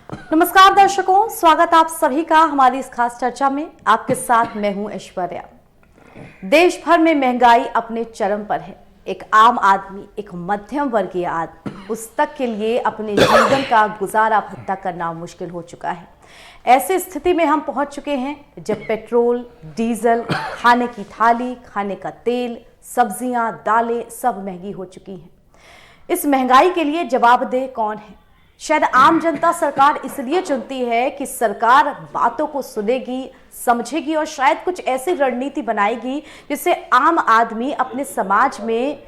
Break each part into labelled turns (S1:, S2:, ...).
S1: नमस्कार दर्शकों, स्वागत आप सभी का हमारी इस खास चर्चा में। आपके साथ मैं हूं ऐश्वर्या। देश भर में महंगाई अपने चरम पर है। एक आम आदमी, एक मध्यम वर्गीय आदमी, उस तक के लिए अपने जीवन का गुजारा भत्ता करना मुश्किल हो चुका है। ऐसी स्थिति में हम पहुंच चुके हैं जब पेट्रोल, डीजल, खाने की थाली, खाने का तेल, सब्जियां, दालें सब महंगी हो चुकी हैं। इस महंगाई के लिए जवाबदेह कौन है? शायद आम जनता सरकार इसलिए चुनती है कि सरकार बातों को सुनेगी, समझेगी और शायद कुछ ऐसी रणनीति बनाएगी जिससे आम आदमी अपने समाज में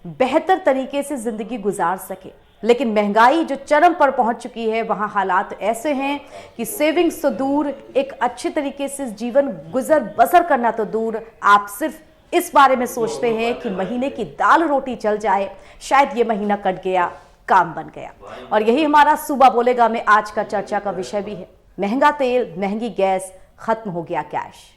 S1: बेहतर तरीके से जिंदगी गुजार सके। लेकिन महंगाई जो चरम पर पहुंच चुकी है, वहां हालात ऐसे हैं कि सेविंग्स तो दूर, एक अच्छे तरीके से जीवन गुजर बसर करना तो दूर, आप सिर्फ इस बारे में सोचते हैं कि महीने की दाल रोटी चल जाए, शायद ये महीना कट गया, काम बन गया। और यही हमारा सूबा बोलेगा में आज का चर्चा का विषय भी है। महंगा तेल, महंगी गैस, खत्म हो गया कैश।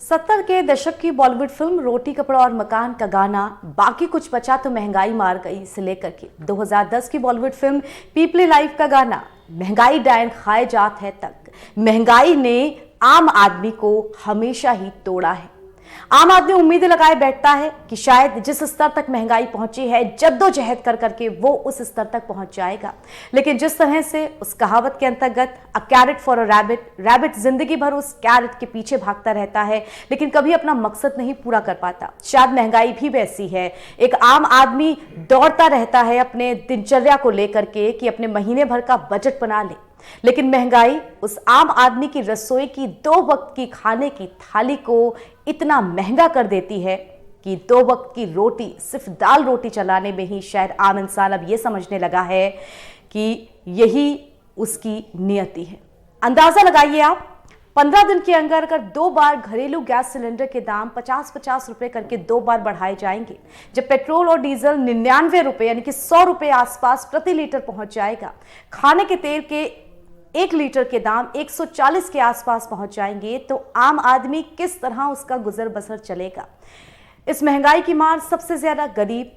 S1: 70 के दशक की बॉलीवुड फिल्म रोटी कपड़ा और मकान का गाना बाकी कुछ बचा तो महंगाई मार गई से लेकर के 2010 की बॉलीवुड फिल्म पीपली लाइफ का गाना महंगाई डायन खाए जात है तक महंगाई ने आम आदमी को हमेशा ही तोड़ा है। आम आदमी उम्मीदें लगाए बैठता है कि शायद जिस स्तर तक महंगाई पहुंची है, जद्दोजहद कर करके वो उस स्तर तक पहुंच जाएगा। लेकिन जिस तरह से उस कहावत के अंतर्गत a carrot for a rabbit, rabbit जिंदगी भर उस कैरेट के पीछे भागता रहता है लेकिन कभी अपना मकसद नहीं पूरा कर पाता। शायद महंगाई भी वैसी है। एक आम आदमी दौड़ता रहता है अपने दिनचर्या को लेकर के कि अपने महीने भर का बजट बना ले, लेकिन महंगाई उस आम आदमी की रसोई की 2 वक्त की खाने की थाली को इतना महंगा कर देती है कि 2 वक्त की रोटी, सिर्फ दाल रोटी चलाने में ही शायद आम इंसान अब यह समझने लगा है कि यही उसकी नियति है। अंदाजा लगाइए आप, 15 दिन के अंदर अगर 2 बार घरेलू गैस सिलेंडर के दाम 50-50 रुपए करके 2 बार बढ़ाए जाएंगे, जब पेट्रोल और डीजल 99 रुपए यानी कि 100 रुपए आसपास प्रति लीटर पहुंच जाएगा, खाने के तेल के 1 लीटर के दाम 140 के आसपास पहुंच जाएंगे, तो आम आदमी किस तरह उसका गुजर बसर चलेगा? इस महंगाई की मार सबसे ज्यादा गरीब,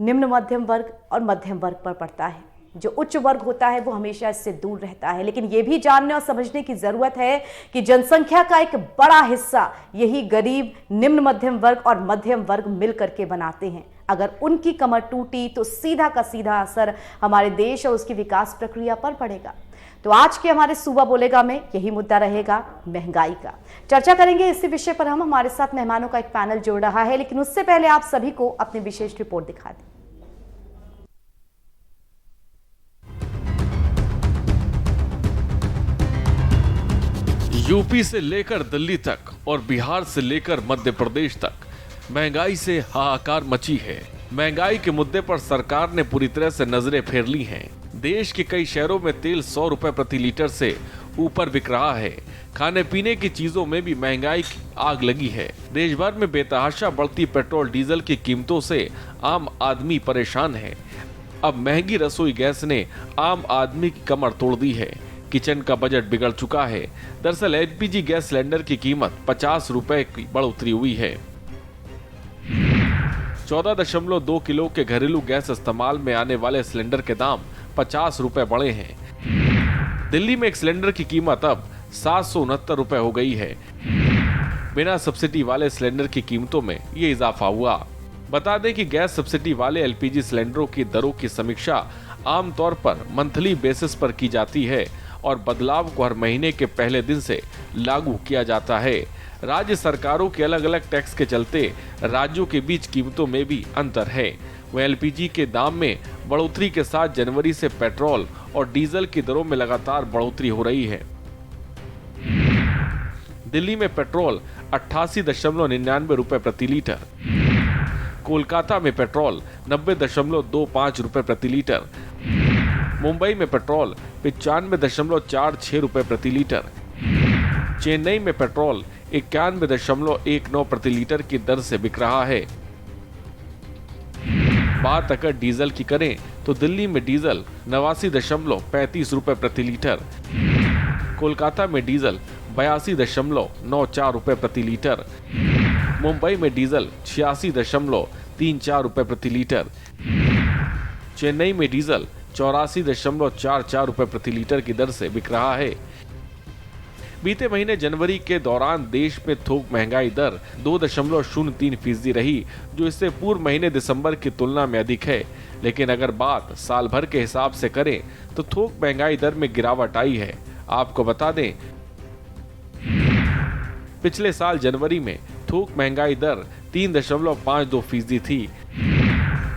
S1: निम्न मध्यम वर्ग और मध्यम वर्ग पर पड़ता है। जो उच्च वर्ग होता है वो हमेशा इससे दूर रहता है। लेकिन यह भी जानने और समझने की जरूरत है कि जनसंख्या का एक बड़ा हिस्सा यही गरीब, निम्न मध्यम वर्ग और मध्यम वर्ग मिलकर के बनाते हैं। अगर उनकी कमर टूटी तो सीधा का सीधा असर हमारे देश और उसकी विकास प्रक्रिया पर पड़ेगा। तो आज के हमारे सूबा बोलेगा में यही मुद्दा रहेगा, महंगाई का। चर्चा करेंगे इसी विषय पर। हम हमारे साथ मेहमानों का एक पैनल जोड़ रहा है, लेकिन उससे पहले आप सभी को अपनी विशेष रिपोर्ट दिखा दें।
S2: यूपी से लेकर दिल्ली तक और बिहार से लेकर मध्य प्रदेश तक महंगाई से हाहाकार मची है। महंगाई के मुद्दे पर सरकार ने पूरी तरह से नजरें फेर ली हैं। देश के कई शहरों में तेल 100 रुपए प्रति लीटर से ऊपर बिक रहा है। खाने पीने की चीजों में भी महंगाई की आग लगी है। देश भर में बेतहाशा बढ़ती पेट्रोल डीजल की कीमतों से आम आदमी परेशान है। अब महंगी रसोई गैस ने आम आदमी की कमर तोड़ दी है। किचन का बजट बिगड़ चुका है। दरअसल एलपीजी गैस सिलेंडर की कीमत 50 रुपए की बढ़ोतरी हुई है। 14.2 किलो के घरेलू गैस इस्तेमाल में आने वाले सिलेंडर के दाम 50 रुपए बढ़े हैं। दिल्ली में एक सिलेंडर की कीमत अब 769 रुपए हो गई है। बिना सब्सिडी वाले सिलेंडर की कीमतों में ये इजाफा हुआ। बता दें कि गैस सब्सिडी वाले एलपीजी सिलेंडरों की दरों की समीक्षा आमतौर पर मंथली बेसिस पर की जाती है और बदलाव को हर महीने के पहले दिन से लागू किया जाता है। राज्य सरकारों के अलग अलग टैक्स के चलते राज्यों के बीच कीमतों में भी अंतर है। वह एलपीजी के दाम में बढ़ोतरी के साथ जनवरी से पेट्रोल और डीजल की दरों में लगातार बढ़ोतरी हो रही है। दिल्ली में पेट्रोल 88.99 रुपए प्रति लीटर, कोलकाता में पेट्रोल 90.25 रुपए प्रति लीटर, मुंबई में पेट्रोल 95.46 रुपए प्रति लीटर, चेन्नई में पेट्रोल 91.19 प्रति लीटर की दर से बिक रहा है। बात अगर डीजल की करें तो दिल्ली में डीजल 89.35 रुपए प्रति लीटर, कोलकाता में डीजल 82.94 रुपए प्रति लीटर, मुंबई में डीजल 86.34 रुपए प्रति लीटर, चेन्नई में डीजल 84.44 रुपए प्रति लीटर की दर से बिक रहा है। बीते महीने जनवरी के दौरान देश में थोक महंगाई दर 2.03% रही, जो इससे पूर्व महीने दिसंबर की तुलना में अधिक है। लेकिन अगर बात साल भर के हिसाब से करें तो थोक महंगाई दर में गिरावट आई है। आपको बता दें, पिछले साल जनवरी में थोक महंगाई दर 3.52% थी।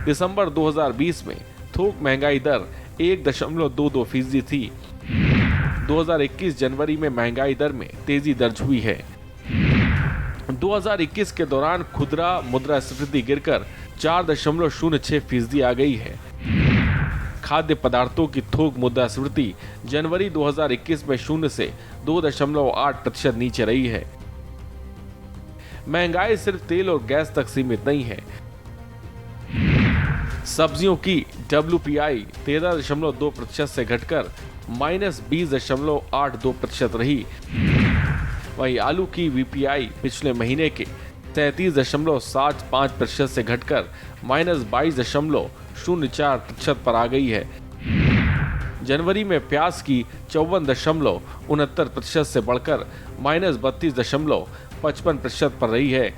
S2: दिसंबर 2020 में थोक महंगाई दर 1.22% थी। 2021 जनवरी में महंगाई दर में तेजी दर्ज हुई है। 2021 के दौरान खुदरा मुद्रास्फीति गिरकर 4.06% आ गई है। खाद्य पदार्थों की थोक मुद्रास्फीति जनवरी 2021 में 0 से 2.8% नीचे रही है। महंगाई सिर्फ तेल और गैस तक सीमित नहीं है। सब्जियों की WPI 13.2% से घटकर -20.82% रही। वहीं आलू की VPI पिछले महीने के 33.75% से घटकर -22.04% पर आ गई है। जनवरी में प्याज की 54.69% से बढ़कर -32.55% पर रही है,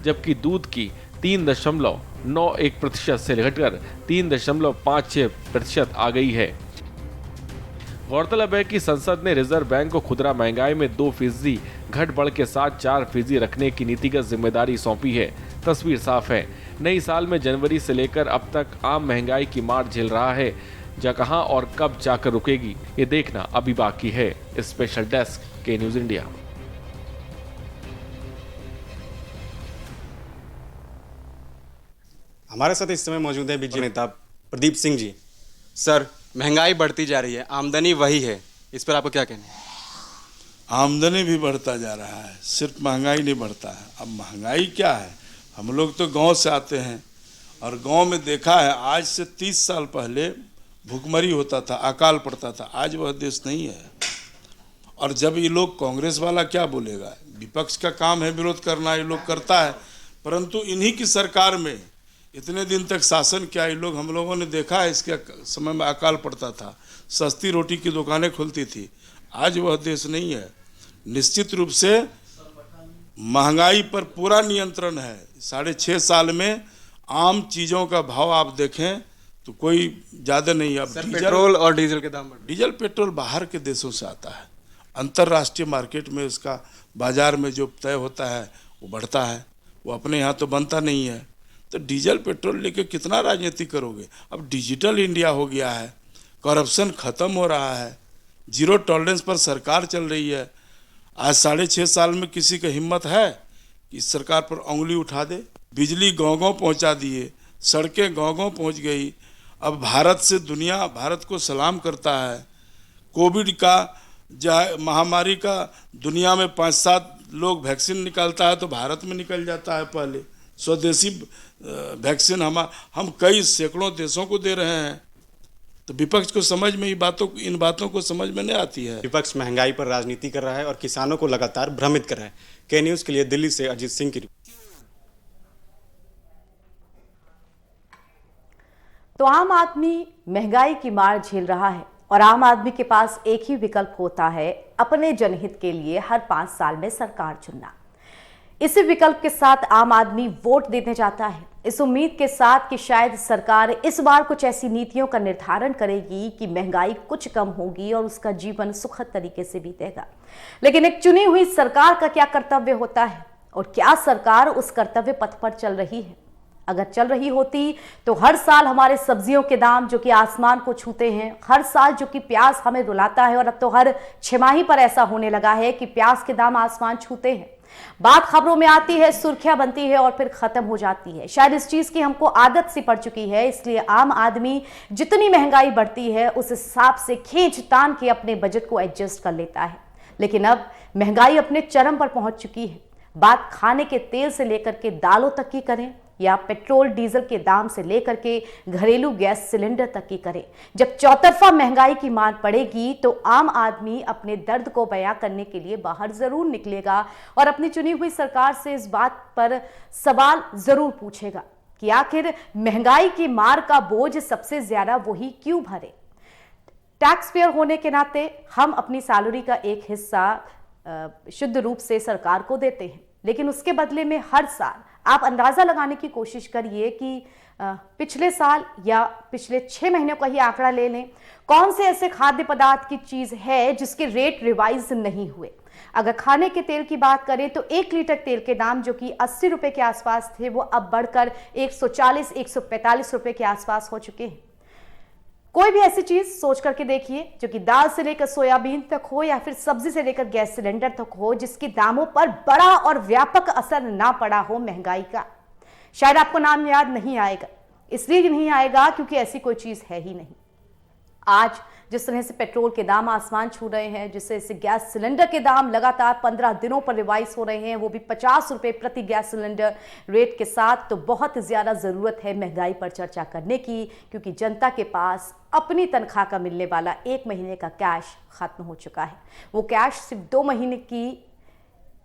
S2: जबकि दूध की 3.91% से घटकर 3.56% आ गई है। गौरतलब है कि संसद ने रिजर्व बैंक को खुदरा महंगाई में 2% घट बढ़ के साथ 4% रखने की नीतिगत जिम्मेदारी सौंपी है। तस्वीर साफ है, नई साल में जनवरी से लेकर अब तक आम महंगाई की मार झेल रहा है। कहां और कब जाकर रुकेगी, ये देखना अभी बाकी है। स्पेशल डेस्क के न्यूज इंडिया।
S3: हमारे साथ इस समय मौजूद है बीजेपी नेता प्रदीप सिंह जी। सर, महंगाई बढ़ती जा रही है, आमदनी वही है, इस पर आपको क्या कहना है?
S4: आमदनी भी बढ़ता जा रहा है, सिर्फ महंगाई नहीं बढ़ता है। अब महंगाई क्या है, हम लोग तो गांव से आते हैं और गांव में देखा है, आज से 30 साल पहले भूखमरी होता था, अकाल पड़ता था। आज वह देश नहीं है। और जब ये लोग, कांग्रेस वाला क्या बोलेगा, विपक्ष का काम है विरोध करना, ये लोग करता है, परंतु इन्हीं की सरकार में इतने दिन तक शासन किया। ये लोग, हम लोगों ने देखा है, इसके समय में अकाल पड़ता था, सस्ती रोटी की दुकानें खुलती थी। आज वह देश नहीं है। निश्चित रूप से महंगाई पर पूरा नियंत्रण है। 6.5 साल में आम चीज़ों का भाव आप देखें तो कोई ज़्यादा नहीं है। अब
S3: पेट्रोल और डीजल के दाम बढ़े।
S4: डीजल पेट्रोल बाहर के देशों से आता है, अंतर्राष्ट्रीय मार्केट में उसका बाजार में जो तय होता है वो बढ़ता है, वो अपने यहाँ तो बनता नहीं है। तो डीजल पेट्रोल लेके कितना राजनीति करोगे? अब डिजिटल इंडिया हो गया है, करप्शन खत्म हो रहा है, जीरो टॉलरेंस पर सरकार चल रही है। आज 6.5 साल में किसी का हिम्मत है कि इस सरकार पर उंगली उठा दे? बिजली गाँव-गाँव पहुँचा दिए, सड़कें गाँव-गाँव पहुँच गई। अब भारत से दुनिया भारत को सलाम करता है। कोविड का महामारी का दुनिया में 5-7 लोग वैक्सीन निकालता है तो भारत में निकल जाता है पहले। स्वदेशी वैक्सीन हम कई सैकड़ों देशों को दे रहे हैं। तो विपक्ष को समझ में इन बातों को समझ में नहीं आती है।
S3: विपक्ष महंगाई पर राजनीति कर रहा है और किसानों को लगातार भ्रमित कर रहा है। के न्यूज़ के लिए दिल्ली से अजीत सिंह की रिपोर्ट।
S1: तो आम आदमी महंगाई की मार झेल रहा है और आम आदमी के पास एक ही विकल्प होता है, अपने जनहित के लिए हर 5 साल में सरकार चुनना। इसी विकल्प के साथ आम आदमी वोट देने जाता है, इस उम्मीद के साथ कि शायद सरकार इस बार कुछ ऐसी नीतियों का निर्धारण करेगी कि महंगाई कुछ कम होगी और उसका जीवन सुखद तरीके से बीतेगा। लेकिन एक चुनी हुई सरकार का क्या कर्तव्य होता है और क्या सरकार उस कर्तव्य पथ पर चल रही है? अगर चल रही होती तो हर साल हमारे सब्जियों के दाम जो कि आसमान को छूते हैं, हर साल जो कि प्याज हमें रुलाता है और अब तो हर छमाही पर ऐसा होने लगा है कि प्याज के दाम आसमान छूते हैं। बात खबरों में आती है, सुर्खियां बनती है और फिर खत्म हो जाती है। शायद इस चीज की हमको आदत सी पड़ चुकी है, इसलिए आम आदमी जितनी महंगाई बढ़ती है उस हिसाब से खींच तान के अपने बजट को एडजस्ट कर लेता है। लेकिन अब महंगाई अपने चरम पर पहुंच चुकी है। बात खाने के तेल से लेकर के दालों तक की करें या पेट्रोल डीजल के दाम से लेकर के घरेलू गैस सिलेंडर तक की करें। जब चौतरफा महंगाई की मार पड़ेगी तो आम आदमी अपने दर्द को बयां करने के लिए बाहर जरूर निकलेगा और अपनी चुनी हुई सरकार से इस बात पर सवाल जरूर पूछेगा कि आखिर महंगाई की मार का बोझ सबसे ज्यादा वही क्यों भरे। टैक्स पेयर होने के नाते हम अपनी सैलरी का एक हिस्सा शुद्ध रूप से सरकार को देते हैं, लेकिन उसके बदले में हर साल आप अंदाजा लगाने की कोशिश करिए कि पिछले साल या पिछले 6 महीनों का ही आंकड़ा ले लें, कौन से ऐसे खाद्य पदार्थ की चीज है जिसके रेट रिवाइज नहीं हुए। अगर खाने के तेल की बात करें तो 1 लीटर तेल के दाम जो कि 80 रुपए के आसपास थे वो अब बढ़कर 140-145 रुपए के आसपास हो चुके हैं। कोई भी ऐसी चीज सोच करके देखिए जो कि दाल से लेकर सोयाबीन तक हो या फिर सब्जी से लेकर गैस सिलेंडर तक हो, जिसके दामों पर बड़ा और व्यापक असर ना पड़ा हो महंगाई का। शायद आपको नाम याद नहीं आएगा, इसलिए नहीं आएगा क्योंकि ऐसी कोई चीज है ही नहीं। आज जिस तरह से पेट्रोल के दाम आसमान छू रहे हैं, जिस तरह से गैस सिलेंडर के दाम लगातार 15 दिनों पर रिवाइज हो रहे हैं, वो भी 50 रुपए प्रति गैस सिलेंडर रेट के साथ, तो बहुत ज्यादा जरूरत है महंगाई पर चर्चा करने की, क्योंकि जनता के पास अपनी तनख्वाह का मिलने वाला 1 महीने का कैश खत्म हो चुका है। वो कैश सिर्फ 2 महीने की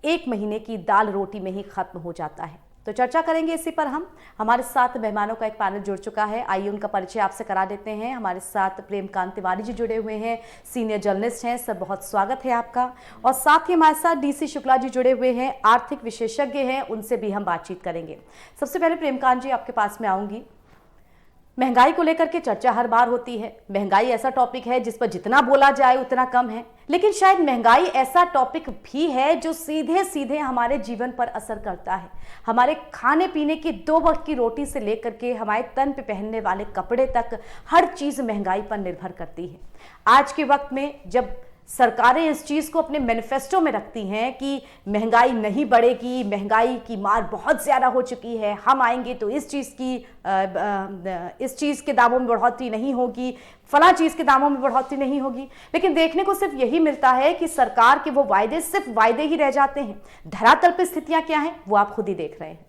S1: 1 महीने की दाल रोटी में ही खत्म हो जाता है। तो चर्चा करेंगे इसी पर हम। हमारे साथ मेहमानों का एक पैनल जुड़ चुका है, आइए उनका परिचय आपसे करा देते हैं। हमारे साथ प्रेमकांत तिवारी जी जुड़े हुए हैं, सीनियर जर्नलिस्ट हैं। सर बहुत स्वागत है आपका। और साथ ही हमारे साथ डीसी शुक्ला जी जुड़े हुए हैं, आर्थिक विशेषज्ञ हैं, उनसे भी हम बातचीत करेंगे। सबसे पहले प्रेमकांत जी आपके पास में आऊंगी। महंगाई को लेकर के चर्चा हर बार होती है। महंगाई ऐसा टॉपिक है जिस पर जितना बोला जाए उतना कम है, लेकिन शायद महंगाई ऐसा टॉपिक भी है जो सीधे सीधे हमारे जीवन पर असर करता है। हमारे खाने पीने की 2 वक्त की रोटी से लेकर के हमारे तन पे पहनने वाले कपड़े तक हर चीज महंगाई पर निर्भर करती है। आज के वक्त में जब सरकारें इस चीज को अपने मैनिफेस्टो में रखती हैं कि महंगाई नहीं बढ़ेगी, महंगाई की मार बहुत ज्यादा हो चुकी है, हम आएंगे तो इस चीज के दामों में बढ़ोतरी नहीं होगी, फला चीज के दामों में बढ़ोतरी नहीं होगी, लेकिन देखने को सिर्फ यही मिलता है कि सरकार के वो वायदे सिर्फ वायदे ही रह जाते हैं। धरातल पर स्थितियां क्या हैं वो आप खुद ही देख रहे हैं।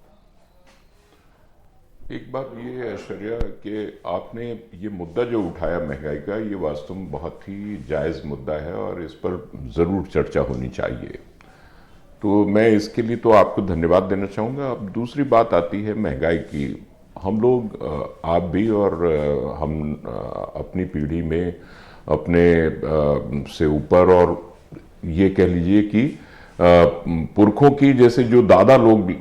S5: एक बात ये है ऐश्वर्या कि आपने ये मुद्दा जो उठाया महंगाई का, ये वास्तव में बहुत ही जायज़ मुद्दा है और इस पर ज़रूर चर्चा होनी चाहिए। तो मैं इसके लिए तो आपको धन्यवाद देना चाहूँगा। अब दूसरी बात आती है महंगाई की। हम लोग, आप भी और हम अपनी पीढ़ी में अपने से ऊपर, और ये कह लीजिए कि पुरखों की, जैसे जो दादा लोग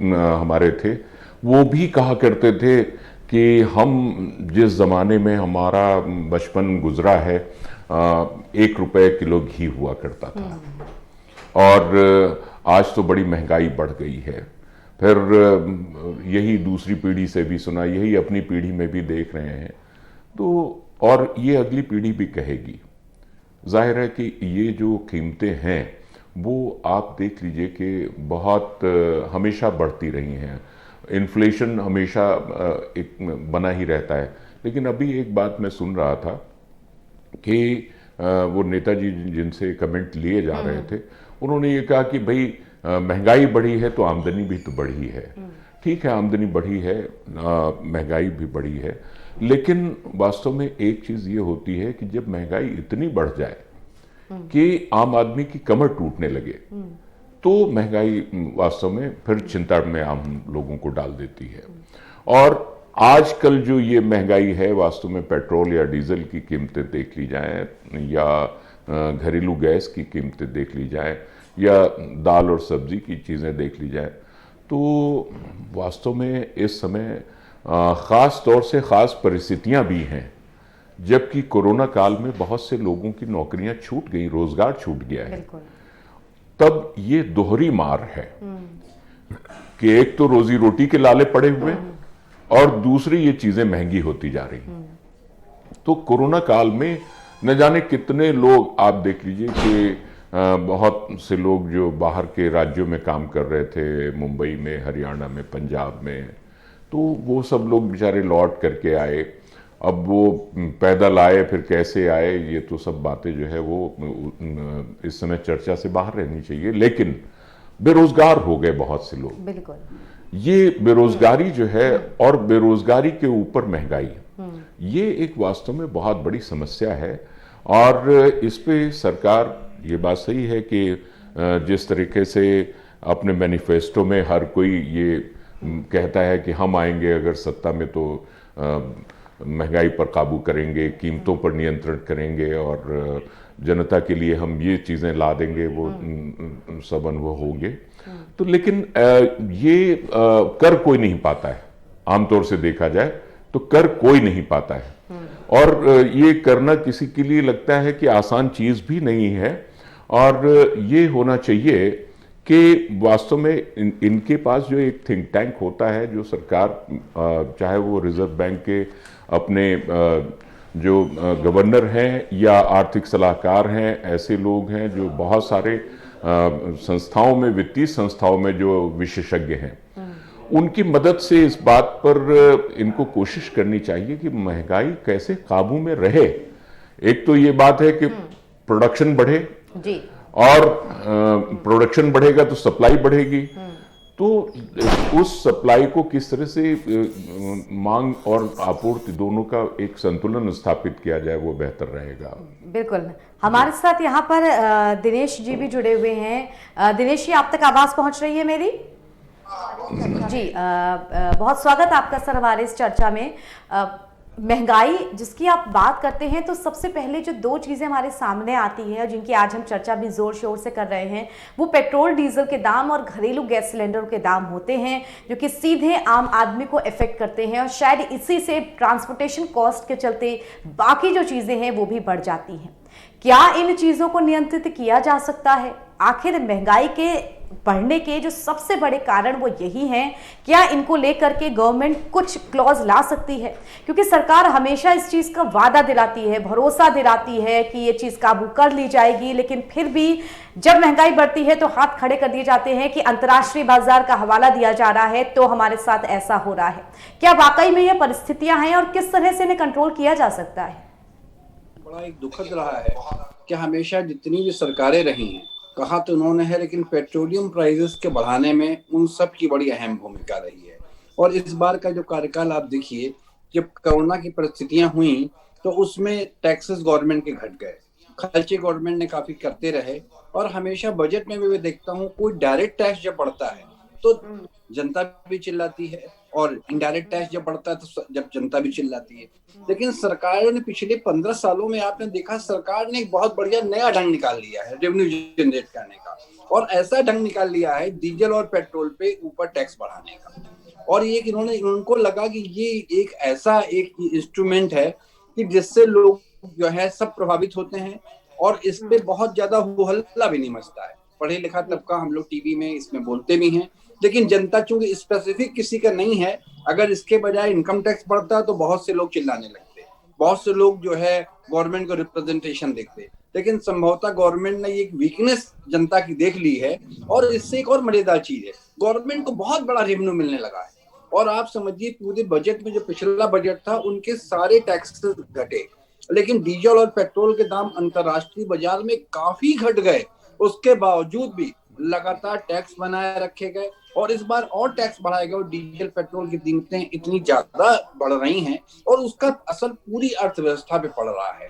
S5: हमारे थे, वो भी कहा करते थे कि हम जिस ज़माने में हमारा बचपन गुजरा है 1 रुपए किलो घी हुआ करता था और आज तो बड़ी महंगाई बढ़ गई है। फिर यही दूसरी पीढ़ी से भी सुना, यही अपनी पीढ़ी में भी देख रहे हैं, तो और ये अगली पीढ़ी भी कहेगी। जाहिर है कि ये जो कीमतें हैं वो आप देख लीजिए कि बहुत हमेशा बढ़ती रही हैं। इन्फ्लेशन हमेशा एक बना ही रहता है। लेकिन अभी एक बात मैं सुन रहा था कि वो नेताजी जिनसे कमेंट लिए जा रहे थे, उन्होंने ये कहा कि भाई महंगाई बढ़ी है तो आमदनी भी तो बढ़ी है। ठीक है, आमदनी बढ़ी है, महंगाई भी बढ़ी है, लेकिन वास्तव में एक चीज़ ये होती है कि जब महंगाई इतनी बढ़ जाए कि आम आदमी की कमर टूटने लगे तो महंगाई वास्तव में फिर चिंता में आम लोगों को डाल देती है। और आजकल जो ये महंगाई है, वास्तव में पेट्रोल या डीजल की कीमतें देख ली जाएं या घरेलू गैस की कीमतें देख ली जाएं या दाल और सब्जी की चीज़ें देख ली जाएं, तो वास्तव में इस समय ख़ास तौर से ख़ास परिस्थितियां भी हैं। जबकि कोरोना काल में बहुत से लोगों की नौकरियां छूट गई, रोजगार छूट गया है, तब ये दोहरी मार है कि एक तो रोजी रोटी के लाले पड़े हुए और दूसरी ये चीजें महंगी होती जा रही। तो कोरोना काल में न जाने कितने लोग, आप देख लीजिए कि बहुत से लोग जो बाहर के राज्यों में काम कर रहे थे, मुंबई में, हरियाणा में, पंजाब में, तो वो सब लोग बेचारे लौट करके आए। अब वो पैदल आए, फिर कैसे आए, ये तो सब बातें जो है वो इस समय चर्चा से बाहर रहनी चाहिए। लेकिन बेरोजगार हो गए बहुत से लोग।
S1: बिल्कुल।
S5: ये बेरोजगारी जो है और बेरोजगारी के ऊपर महंगाई, ये एक वास्तव में बहुत बड़ी समस्या है। और इस पे सरकार, ये बात सही है कि जिस तरीके से अपने मैनिफेस्टो में हर कोई ये कहता है कि हम आएंगे अगर सत्ता में तो महंगाई पर काबू करेंगे, कीमतों पर नियंत्रण करेंगे और जनता के लिए हम ये चीज़ें ला देंगे, वो सब अनुभव होंगे। तो लेकिन ये कर कोई नहीं पाता है। आमतौर से देखा जाए तो कर कोई नहीं पाता है, और ये करना किसी के लिए लगता है कि आसान चीज़ भी नहीं है। और ये होना चाहिए कि वास्तव में इनके पास जो एक थिंक टैंक होता है, जो सरकार, चाहे वो रिजर्व बैंक के अपने जो गवर्नर हैं या आर्थिक सलाहकार हैं, ऐसे लोग हैं जो बहुत सारे संस्थाओं में, वित्तीय संस्थाओं में जो विशेषज्ञ हैं, उनकी मदद से इस बात पर इनको कोशिश करनी चाहिए कि महंगाई कैसे काबू में रहे। एक तो ये बात है कि प्रोडक्शन बढ़े
S1: जी,
S5: और प्रोडक्शन बढ़ेगा तो सप्लाई बढ़ेगी, तो उस सप्लाई को किस तरह से मांग और आपूर्ति दोनों का एक संतुलन स्थापित किया जाए, वो बेहतर रहेगा।
S1: बिल्कुल। हमारे साथ यहाँ पर दिनेश जी भी जुड़े हुए हैं। दिनेश जी, आप तक आवाज पहुंच रही है मेरी? जी, बहुत स्वागत आपका सर हमारे इस चर्चा में। महंगाई जिसकी आप बात करते हैं, तो सबसे पहले जो दो चीज़ें हमारे सामने आती हैं और जिनकी आज हम चर्चा भी ज़ोर शोर से कर रहे हैं, वो पेट्रोल डीजल के दाम और घरेलू गैस सिलेंडरों के दाम होते हैं, जो कि सीधे आम आदमी को इफेक्ट करते हैं। और शायद इसी से ट्रांसपोर्टेशन कॉस्ट के चलते बाकी जो चीज़ें हैं वो भी बढ़ जाती हैं। क्या इन चीज़ों को नियंत्रित किया जा सकता है? आखिर महंगाई के बढ़ने के जो सबसे बड़े कारण वो यही हैं। क्या इनको लेकर के गवर्नमेंट कुछ क्लॉज ला सकती है? क्योंकि सरकार हमेशा इस चीज़ का वादा दिलाती है, भरोसा दिलाती है कि ये चीज़ काबू कर ली जाएगी, लेकिन फिर भी जब महंगाई बढ़ती है तो हाथ खड़े कर दिए जाते हैं कि अंतर्राष्ट्रीय बाजार का हवाला दिया जा रहा है, तो हमारे साथ ऐसा हो रहा है। क्या वाकई में ये परिस्थितियां हैं और किस तरह से इन्हें कंट्रोल किया जा सकता है?
S6: बड़ा एक दुखद रहा है कि हमेशा जितनी भी सरकारें रही हैं, कहा तो उन्होंने है, लेकिन पेट्रोलियम प्राइसेस के बढ़ाने में उन सब की बड़ी अहम भूमिका रही है। और इस बार का जो कार्यकाल आप देखिए, जब कोरोना की परिस्थितियां हुई तो उसमें टैक्सेस गवर्नमेंट के घट गए, खर्चे गवर्नमेंट ने काफी करते रहे। और हमेशा बजट में भी मैं देखता हूँ, कोई डायरेक्ट टैक्स जब बढ़ता है तो जनता भी चिल्लाती है, और इनडायरेक्ट टैक्स जब बढ़ता है तो जब जनता भी चिल्लाती है। लेकिन सरकारों ने पिछले 15 सालों में आपने देखा, सरकार ने एक बहुत बढ़िया नया ढंग निकाल लिया है रेवेन्यू जनरेट करने का, और ऐसा ढंग निकाल लिया है डीजल और पेट्रोल पे ऊपर टैक्स बढ़ाने का। और ये कि उनको लगा कि ये एक ऐसा एक इंस्ट्रूमेंट है कि जिससे लोग जो है सब प्रभावित होते हैं, और इस पे बहुत ज्यादा हो हल्ला भी नहीं मचता है। पढ़े लिखा तबका, हम लोग टीवी में इसमें बोलते भी हैं, लेकिन जनता चूंकि स्पेसिफिक किसी का नहीं है, अगर इसके बजाय इनकम टैक्स बढ़ता है तो बहुत से लोग चिल्लाने लगते, बहुत से लोग जो है गवर्नमेंट को रिप्रेजेंटेशन देखते। लेकिन संभवतः गवर्नमेंट ने एक वीकनेस जनता की देख ली है। और इससे एक और मजेदार चीज है, गवर्नमेंट को बहुत बड़ा रेवेन्यू मिलने लगा है। और आप समझिए, पूरे बजट में जो पिछला बजट था उनके सारे टैक्सेस घटे, लेकिन डीजल और पेट्रोल के दाम अंतरराष्ट्रीय बाजार में काफी घट गए। उसके बावजूद भी लगातार टैक्स बनाए रखे गए, और इस बार और टैक्स बढ़ाए गए, और डीजल पेट्रोल की कीमतें इतनी ज्यादा बढ़ रही हैं, और उसका असर पूरी अर्थव्यवस्था पे पड़ रहा है।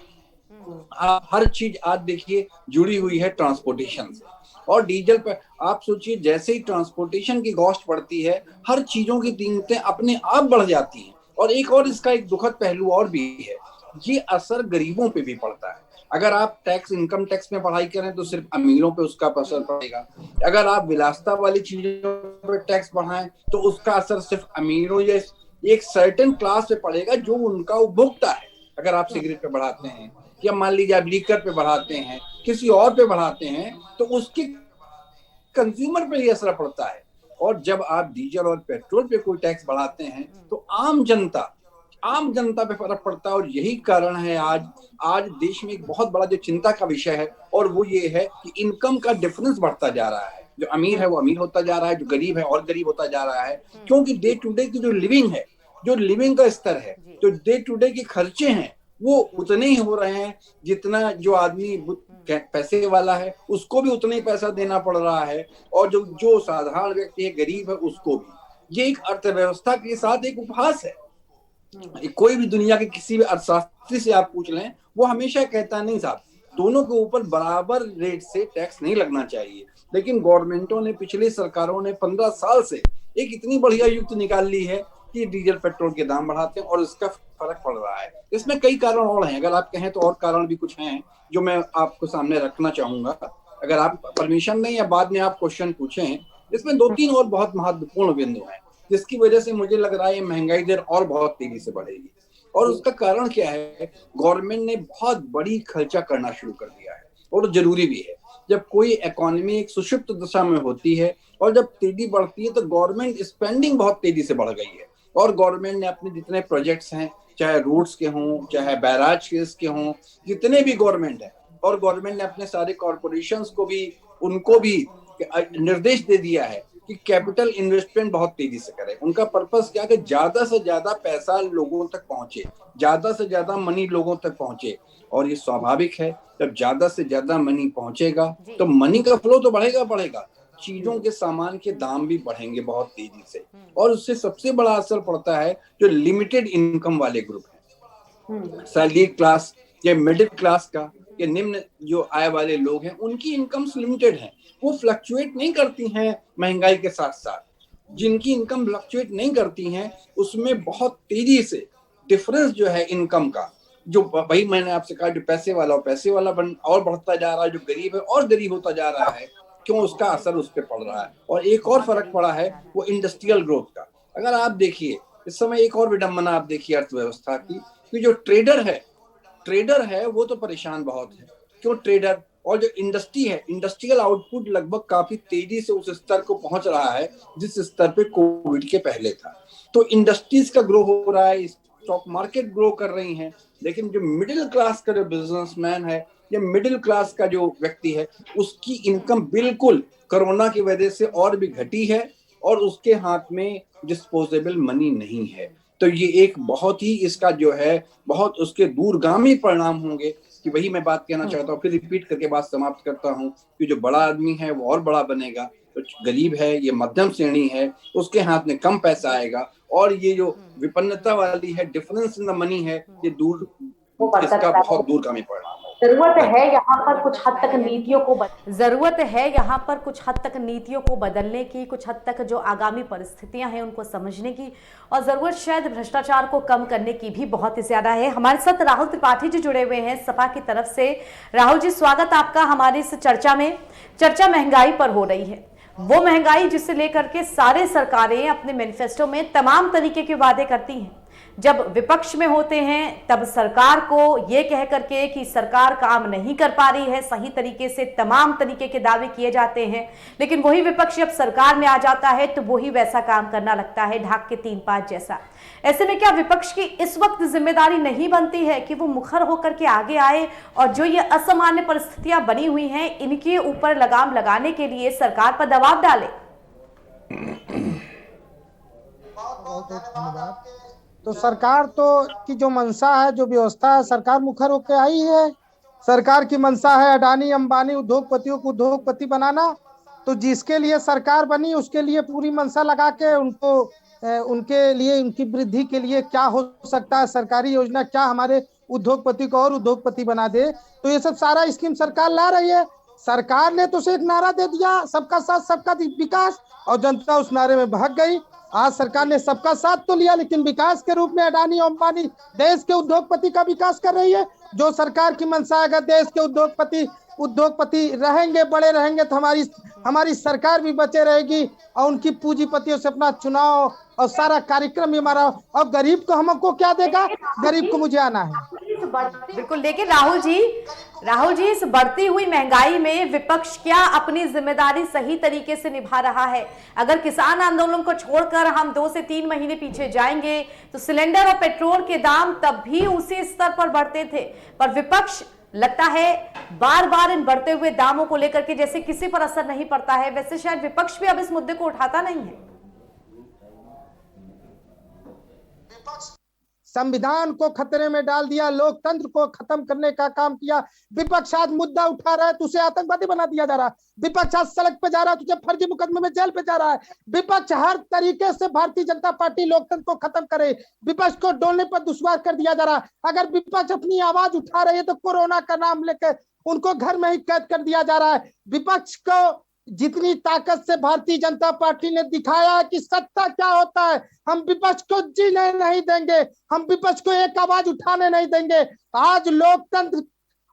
S6: हर चीज आज देखिए जुड़ी हुई है ट्रांसपोर्टेशन से, और डीजल पे आप सोचिए, जैसे ही ट्रांसपोर्टेशन की कॉस्ट बढ़ती है, हर चीजों की कीमतें अपने आप बढ़ जाती हैं। और एक और इसका एक दुखद पहलू और भी है, ये असर गरीबों पे भी पड़ता है। अगर आप टैक्स, इनकम टैक्स में पढ़ाई करें तो सिर्फ अमीरों पे उसका असर पड़ेगा। अगर आप विलासिता वाली चीजों पे टैक्स बढ़ाएं तो उसका असर सिर्फ अमीरों या एक सर्टेन क्लास पे पड़ेगा जो उनका उपभोक्ता है। अगर आप सिगरेट पे बढ़ाते हैं, या मान लीजिए आप लीकर पे बढ़ाते हैं, किसी और पे बढ़ाते हैं, तो उसके कंज्यूमर पे ही असर पड़ता है। और जब आप डीजल और पेट्रोल पे कोई टैक्स बढ़ाते हैं तो आम जनता पे फर्क पड़ता है। और यही कारण है आज देश में एक बहुत बड़ा जो चिंता का विषय है, और वो ये है कि इनकम का डिफरेंस बढ़ता जा रहा है। जो अमीर है वो अमीर होता जा रहा है, जो गरीब है और गरीब होता जा रहा है, क्योंकि डे टू डे की जो लिविंग है, जो लिविंग का स्तर है, जो डे टू डे के खर्चे हैं, वो उतने ही हो रहे हैं जितना जो आदमी पैसे वाला है उसको भी उतना ही पैसा देना पड़ रहा है, और जो साधारण व्यक्ति है, गरीब है, उसको भी। ये एक अर्थव्यवस्था के साथ एक उपहास है। कोई भी दुनिया के किसी भी अर्थशास्त्री से आप पूछ लें, वो हमेशा कहता नहीं साहब दोनों के ऊपर बराबर रेट से टैक्स नहीं लगना चाहिए। लेकिन गवर्नमेंटों ने, पिछली सरकारों ने 15 साल से एक इतनी बढ़िया युक्ति निकाल ली है कि डीजल पेट्रोल के दाम बढ़ाते हैं और इसका फर्क पड़ रहा है। इसमें कई कारण और हैं, अगर आप कहें तो और कारण भी कुछ हैं जो मैं आपको सामने रखना चाहूंगा, अगर आप परमिशन दें या बाद में आप क्वेश्चन पूछें। इसमें 2-3 और बहुत महत्वपूर्ण बिंदु हैं जिसकी वजह से मुझे लग रहा है ये महंगाई दर और बहुत तेजी से बढ़ेगी। और उसका कारण क्या है, गवर्नमेंट ने बहुत बड़ी खर्चा करना शुरू कर दिया है और जरूरी भी है। जब कोई इकोनॉमी एक सुषुप्त दशा में होती है और जब तेजी बढ़ती है तो गवर्नमेंट स्पेंडिंग बहुत तेजी से बढ़ गई है। और गवर्नमेंट ने अपने जितने प्रोजेक्ट्स हैं, चाहे रोड्स के हों, चाहे बैराज के हों, जितने भी गवर्नमेंट है, और गवर्नमेंट ने अपने सारे कॉर्पोरेशंस को भी, उनको भी निर्देश दे दिया है कि कैपिटल इन्वेस्टमेंट बहुत तेजी से करें। उनका पर्पस क्या है कि ज्यादा से ज्यादा पैसा लोगों तक पहुंचे, ज्यादा से ज्यादा मनी लोगों तक पहुंचे। और ये स्वाभाविक है, जब ज्यादा से ज्यादा मनी पहुंचेगा तो मनी का फ्लो तो बढ़ेगा, चीजों के, सामान के दाम भी बढ़ेंगे बहुत तेजी से। और उससे सबसे बड़ा असर पड़ता है जो लिमिटेड इनकम वाले ग्रुप है, सैलरी क्लास या मिडिल क्लास का, या निम्न जो आय वाले लोग हैं, उनकी इनकम्स लिमिटेड हैं, वो फ्लक्चुएट नहीं करती हैं महंगाई के साथ साथ। जिनकी इनकम फ्लक्चुएट नहीं करती हैं उसमें बहुत तेजी से डिफरेंस जो है इनकम का, जो भाई मैंने आपसे कहा, जो पैसे वाला और बढ़ता जा रहा है, जो गरीब है और गरीब होता जा रहा है। क्यों? उसका असर उस पर पड़ रहा है। और एक और फर्क पड़ा है वो इंडस्ट्रियल ग्रोथ का। अगर आप देखिए इस समय एक और विडंबना आप देखिए अर्थव्यवस्था की, कि जो ट्रेडर है वो तो परेशान बहुत है। क्यों ट्रेडर? और जो इंडस्ट्री है, इंडस्ट्रियल आउटपुट लगभग काफी तेजी से उस स्तर को पहुंच रहा है जिस स्तर पे कोविड के पहले था। तो इंडस्ट्रीज का ग्रो हो रहा है, स्टॉक मार्केट ग्रो कर रही हैं। लेकिन जो मिडिल क्लास का जो बिजनेसमैन है या मिडिल क्लास का जो व्यक्ति है, उसकी इनकम बिल्कुल कोरोना की वजह से और भी घटी है और उसके हाथ में डिस्पोजेबल मनी नहीं है। तो ये एक बहुत ही, इसका जो है बहुत उसके दूरगामी परिणाम होंगे। कि वही मैं बात कहना चाहता हूँ, फिर रिपीट करके बात समाप्त करता हूँ, कि जो बड़ा आदमी है वो और बड़ा बनेगा, तो गरीब है, ये मध्यम श्रेणी है, उसके हाथ में कम पैसा आएगा। और ये जो विपन्नता वाली है, डिफरेंस इन द मनी है, ये दूर, इसका बहुत दूरगामी परिणाम है।
S1: जरूरत है यहाँ पर कुछ हद तक नीतियों को बदलने की, कुछ हद तक जो आगामी परिस्थितियां हैं उनको समझने की, और जरूरत शायद भ्रष्टाचार को कम करने की भी बहुत ही ज्यादा है। हमारे साथ राहुल त्रिपाठी जी जुड़े हुए हैं सपा की तरफ से। राहुल जी, स्वागत आपका हमारी इस चर्चा में। चर्चा महंगाई पर हो रही है, वो महंगाई जिसे लेकर के सारे सरकारें अपने मैनिफेस्टो में तमाम तरीके के वादे करती हैं। जब विपक्ष में होते हैं तब सरकार को ये कह करके कि सरकार काम नहीं कर पा रही है सही तरीके से, तमाम तरीके के दावे किए जाते हैं। लेकिन वही विपक्ष जब सरकार में आ जाता है तो वही वैसा काम करना लगता है, ढाक के 3-5 जैसा। ऐसे में क्या विपक्ष की इस वक्त जिम्मेदारी नहीं बनती है कि वो मुखर होकर के आगे आए और जो ये असामान्य परिस्थितियां बनी हुई हैं इनके ऊपर लगाम लगाने के लिए सरकार पर दबाव डाले?
S7: धन्यवाद। तो सरकार तो की जो मंशा है, जो व्यवस्था है, सरकार मुखर होकर आई है। सरकार की मंशा है अडानी अंबानी उद्योगपतियों को उद्योगपति बनाना। तो जिसके लिए सरकार बनी उसके लिए पूरी मंशा लगा के उनको, उनके लिए, उनकी वृद्धि के लिए क्या हो सकता है, सरकारी योजना क्या हमारे उद्योगपति को और उद्योगपति बना दे, तो ये सब सारा स्कीम सरकार ला रही है। सरकार ने तो एक नारा दे दिया, सबका साथ सबका विकास, और जनता उस नारे में भाग गई। आज सरकार ने सबका साथ तो लिया, लेकिन विकास के रूप में अडानी अंबानी देश के उद्योगपति का विकास कर रही है। जो सरकार की मंशा, अगर देश के उद्योगपति रहेंगे, बड़े रहेंगे, तो हमारी सरकार भी बचे रहेगी और उनकी पूंजीपतियों से अपना चुनाव और सारा कार्यक्रम भी हमारा। और गरीब को हमको क्या देगा? गरीब को मुझे आना है।
S1: बिल्कुल। लेकिन राहुल जी, इस बढ़ती हुई महंगाई में विपक्ष क्या अपनी जिम्मेदारी सही तरीके से निभा रहा है? अगर किसान आंदोलन को छोड़कर हम 2 से 3 महीने पीछे जाएंगे तो सिलेंडर और पेट्रोल के दाम तब भी उसी स्तर पर बढ़ते थे, पर विपक्ष लगता है बार बार इन बढ़ते हुए दामों को लेकर के जैसे किसी पर असर नहीं पड़ता है। वैसे शायद विपक्ष भी अब इस मुद्दे को उठाता नहीं है।
S7: संविधान को खतरे में डाल दिया, लोकतंत्र को खत्म करने का काम किया। विपक्ष आज मुद्दा उठा रहा है तो उसे आतंकवादी बना दिया जा रहा है। विपक्ष आज सड़क पे जा रहा है तो उसे फर्जी मुकदमे में जेल पे जा रहा है। विपक्ष हर तरीके से भारतीय जनता पार्टी लोकतंत्र को खत्म करे, विपक्ष को डोलने पर दुश्वार कर दिया जा रहा है। अगर विपक्ष अपनी आवाज उठा रही है तो कोरोना का नाम लेकर उनको घर में ही कैद कर दिया जा रहा है। विपक्ष को जितनी ताकत से भारतीय जनता पार्टी ने दिखाया है कि सत्ता क्या होता है, हम विपक्ष को जीने नहीं देंगे, हम विपक्ष को एक आवाज उठाने नहीं देंगे। आज लोकतंत्र